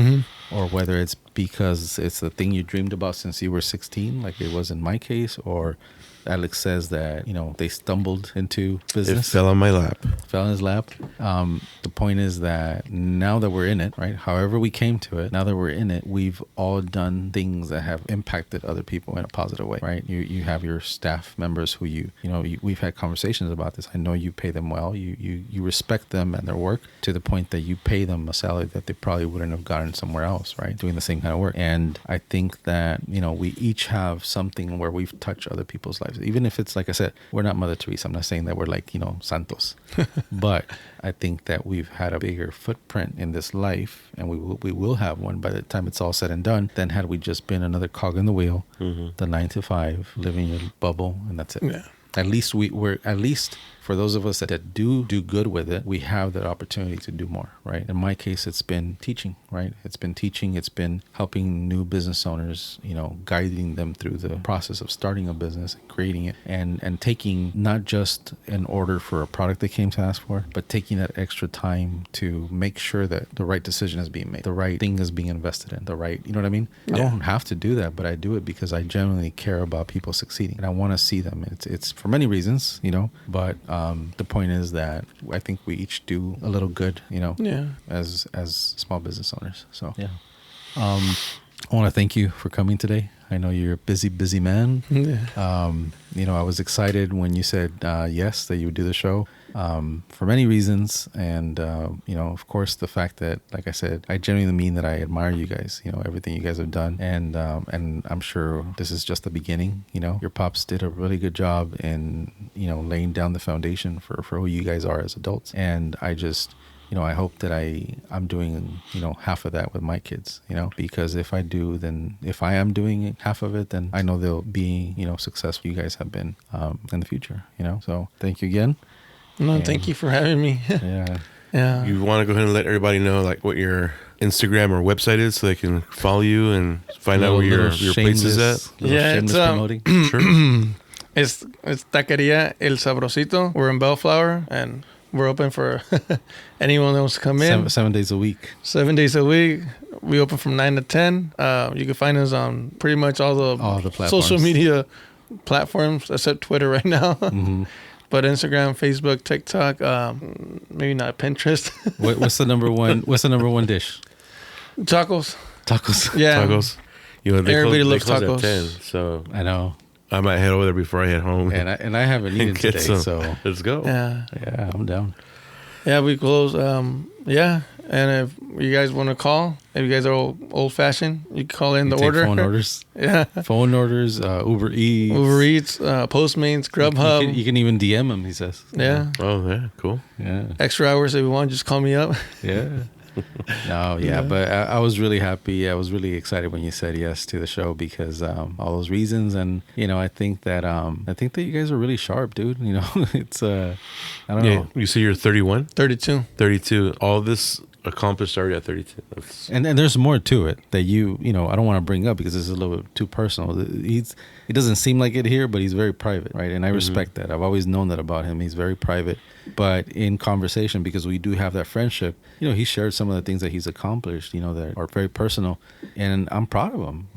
or whether it's because it's the thing you dreamed about since you were 16, like it was in my case, or Alex says that, they stumbled into business. It fell on my lap. Fell in his lap. The point is that now that we're in it, right, however we came to it, now that we're in it, we've all done things that have impacted other people in a positive way, right? You have your staff members who we've had conversations about this. I know you pay them well. You respect them and their work to the point that you pay them a salary that they probably wouldn't have gotten somewhere else, right, doing the same kind of work. And I think that, we each have something where we've touched other people's lives. Even if it's, like I said, we're not Mother Teresa. I'm not saying that we're like, santos. But I think that we've had a bigger footprint in this life, and we will have one by the time it's all said and done, than had we just been another cog in the wheel, the 9 to 5, living your bubble, and that's it. Yeah. At least for those of us that do good with it, we have that opportunity to do more, right? In my case, it's been teaching, right? It's been teaching. It's been helping new business owners, guiding them through the process of starting a business and creating it, and taking not just an order for a product they came to ask for, but taking that extra time to make sure that the right decision is being made, the right thing is being invested in, the right, you know what I mean? Yeah. I don't have to do that, but I do it because I genuinely care about people succeeding, and I want to see them. It's for many reasons, but the point is that I think we each do a little good, as small business owners. So, yeah. I want to thank you for coming today. I know you're a busy man. Yeah. I was excited when you said yes, that you would do the show. for many reasons. And, of course, the fact that, like I said, I genuinely mean that I admire you guys, everything you guys have done. And I'm sure this is just the beginning. Your pops did a really good job in, laying down the foundation for who you guys are as adults. And I just, I hope that I'm doing, half of that with my kids, because if I do, then if I am doing half of it, then I know they'll be, successful. You guys have been in the future, So thank you again. No, thank you for having me. Yeah. Yeah. You want to go ahead and let everybody know like what your Instagram or website is so they can follow you and find out where your place is at? Yeah, it's promoting. Sure. It's Taqueria El Sabrosito. We're in Bellflower, and we're open for anyone that wants to come in. 7 days a week. 7 days a week. We open from 9 to 10. You can find us on pretty much all the platforms. social media platforms except Twitter right now. Mm-hmm. But Instagram, Facebook, TikTok, maybe not Pinterest. What's the number one? What's the number one dish? Tacos. Tacos. Yeah. Tacos. Everybody loves close tacos. At 10, so I know. I might head over there before I head home. And I haven't eaten get today, some. so Let's go. yeah, I'm down. Yeah, we close. Yeah, and if you guys want to call, if you guys are old fashioned, you can call in the Take order. phone orders. Yeah, Phone orders, Uber Eats. Uber Eats, Postmates, Grubhub. You can even DM him, he says. Yeah. Oh, yeah. Cool. Yeah. Extra hours if you want, just call me up. Yeah. No, yeah, but I was really happy. I was really excited when you said yes to the show because all those reasons, and I think that you guys are really sharp, dude. It's I don't know. You say you're 31? 32. 32. All this accomplished already at 32. And there's more to it that I don't want to bring up because it's a little bit too personal. It doesn't seem like it here, but he's very private, right? And I respect that. I've always known that about him. He's very private. But in conversation, because we do have that friendship, he shared some of the things that he's accomplished, that are very personal. And I'm proud of him,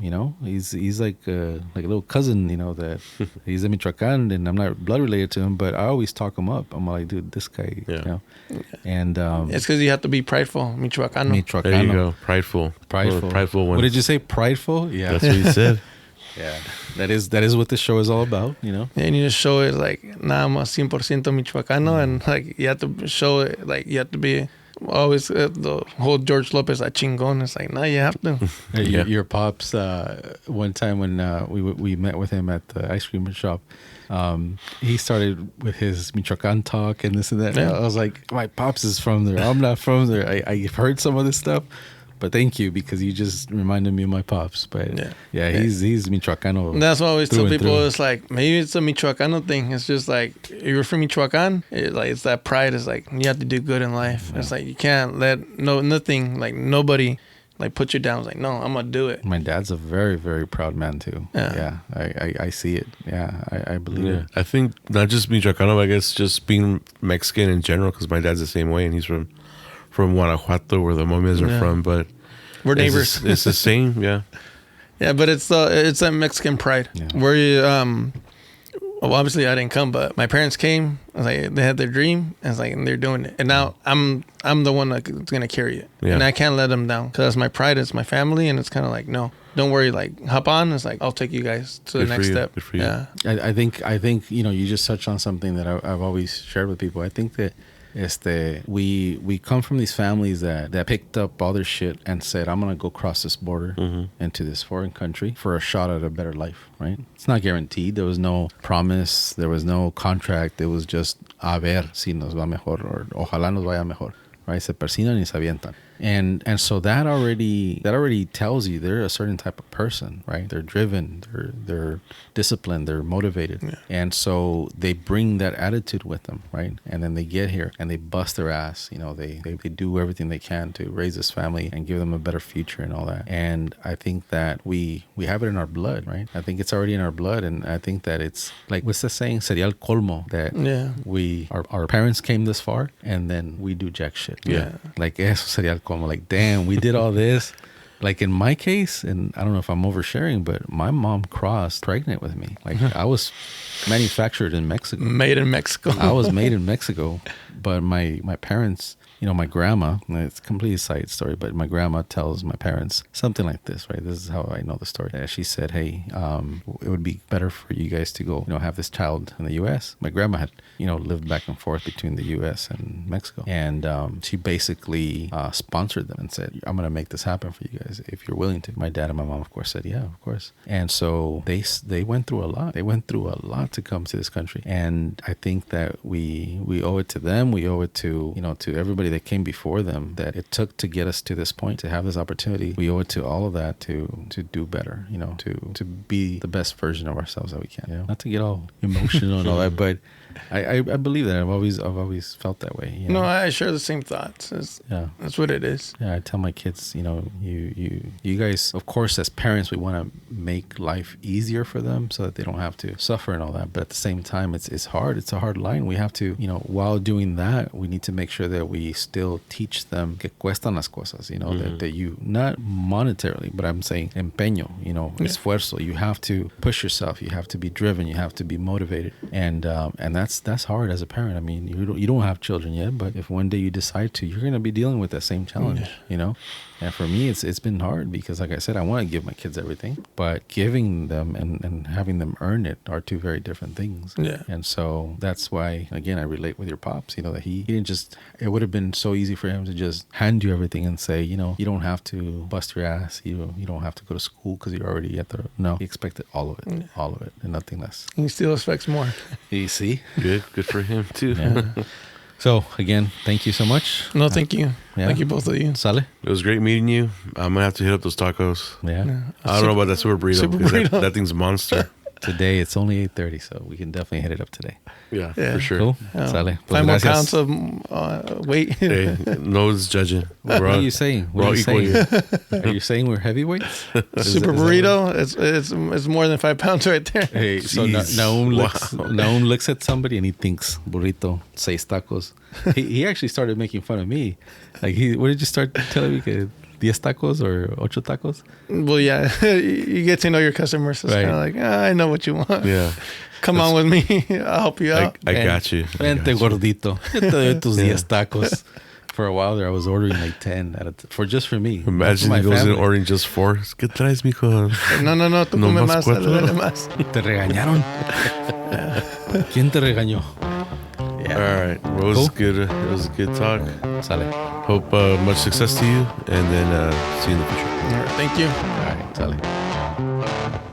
He's like a little cousin, that he's in Michoacan, and I'm not blood related to him, but I always talk him up. I'm like, dude, this guy, And it's because you have to be prideful, Michoacano. There you go. Prideful. Prideful one. What did you say? Prideful? Yeah. That's what you said. Yeah, that is what this show is all about, Yeah, and you just show it like nada más 100% Michoacano, and like you have to show it like you have to be always the whole George Lopez chingon. It's like no, you have to. Your pops one time when we met with him at the ice cream shop, he started with his Michoacan talk and this and that. Yeah. I was like, my pops is from there. I'm not from there. I've heard some of this stuff. But thank you because you just reminded me of my pops. But he's Michoacano. And that's what I always tell people. Through. It's like maybe it's a Michoacano thing. It's just like if you're from Michoacan, it's that pride. It's like you have to do good in life. It's like you can't let nothing like nobody like put you down. It's like no, I'm gonna do it. My dad's a very, very proud man too. Yeah. I see it. Yeah, I believe it. I think not just Michoacano, but I guess just being Mexican in general, because my dad's the same way, and he's from Guanajuato, where the Momias are from, but we're neighbors. It's the same, yeah. Yeah, but it's that Mexican pride where you well, obviously I didn't come, but my parents came. I was like, they had their dream, and they're doing it, and now I'm the one that's gonna carry it, and I can't let them down because my pride is my family, and it's kind of like no, don't worry, like hop on. It's like I'll take you guys to the next step. Good for you. Yeah, I think you just touched on something that I've always shared with people. I think that we come from these families that picked up all their shit and said, I'm gonna go cross this border into this foreign country for a shot at a better life, right? It's not guaranteed. There was no promise, there was no contract. It was just a ver si nos va mejor, or ojalá nos vaya mejor, right? Se persignan y se avientan. And so that already tells you they're a certain type of person, right? They're driven, they're disciplined, they're motivated. Yeah. And so they bring that attitude with them, right? And then they get here and they bust their ass. They do everything they can to raise this family and give them a better future and all that. And I think that we have it in our blood, right? I think it's already in our blood. And I think that it's like, what's the saying? Sería el colmo that our parents came this far and then we do jack shit. Yeah. Like eso sería el colmo. Like, damn, we did all this Like in my case, and I don't know if I'm oversharing, but my mom crossed pregnant with me. Like I was manufactured in Mexico. Made in Mexico. I was made in Mexico, but my parents, my grandma, it's a completely side story, but my grandma tells my parents something like this, right? This is how I know the story. She said, hey, it would be better for you guys to go, have this child in the U.S. My grandma had, lived back and forth between the U.S. and Mexico. And she basically sponsored them and said, I'm going to make this happen for you guys if you're willing to. My dad and my mom, of course, said, yeah, of course. And so they went through a lot. They went through a lot to come to this country. And I think that we owe it to them. We owe it to, to everybody that came before them that it took to get us to this point, to have this opportunity. We owe it to all of that to do better, to be the best version of ourselves that we can. Not to get all emotional and all that, but I believe that I've always felt that way. No, I share the same thoughts. That's what it is. Yeah, I tell my kids, you guys, of course, as parents, we want to make life easier for them so that they don't have to suffer and all that. But at the same time, it's hard. It's a hard line. We have to, while doing that, we need to make sure that we still teach them que cuestan las cosas, that you, not monetarily, but I'm saying empeño, esfuerzo. You have to push yourself. You have to be driven. You have to be motivated. And that's hard as a parent. I mean, you don't have children yet, but if one day you decide to, you're going to be dealing with that same challenge, And for me, it's been hard because, like I said, I want to give my kids everything, but giving them and having them earn it are two very different things. Yeah. And so that's why, again, I relate with your pops, that he didn't just, it would have been so easy for him to just hand you everything and say, you don't have to bust your ass. You don't have to go to school because you're already at the, no, he expected all of it and nothing less. He still expects more. You see? Good for him too. Yeah. So again, thank you so much. No, thank you. Yeah. Thank you, both of you. Sale? It was great meeting you. I'm gonna have to hit up those tacos. Yeah. I don't know about that super burrito Super because burrito. that thing's a monster. Today it's only 8:30, so we can definitely hit it up today. Yeah, Yeah. for sure. Cool. Yeah. Sale. 5 more gracias. pounds of weight. Hey, no one's judging. What are you saying? We're all equal here. Are you saying we're heavyweights? Super burrito. It's more than 5 pounds right there. Hey, so Jeez. Nahum looks at somebody and he thinks burrito, 6 tacos. He actually started making fun of me. Like what did you start telling me? Que 10 tacos or 8 tacos? Well, yeah, you get to know your customers. So it's Right. kind of like, I know what you want. Yeah, Come on with me. I'll help you out. I got you. I Vente, got you. gordito. Yo te doy tus 10 tacos. For a while there, I was ordering like 10 just for me. Imagine for he my goes in family. ordering just 4. ¿Qué traes, mijo? No, tú No come más más, 4. dale más. ¿Te regañaron? ¿Quién te regañó? All right. Well, it was Cool. good. It was a good talk. Sale. Hope much success to you, and then see you in the future. All right, thank you. All right, sale.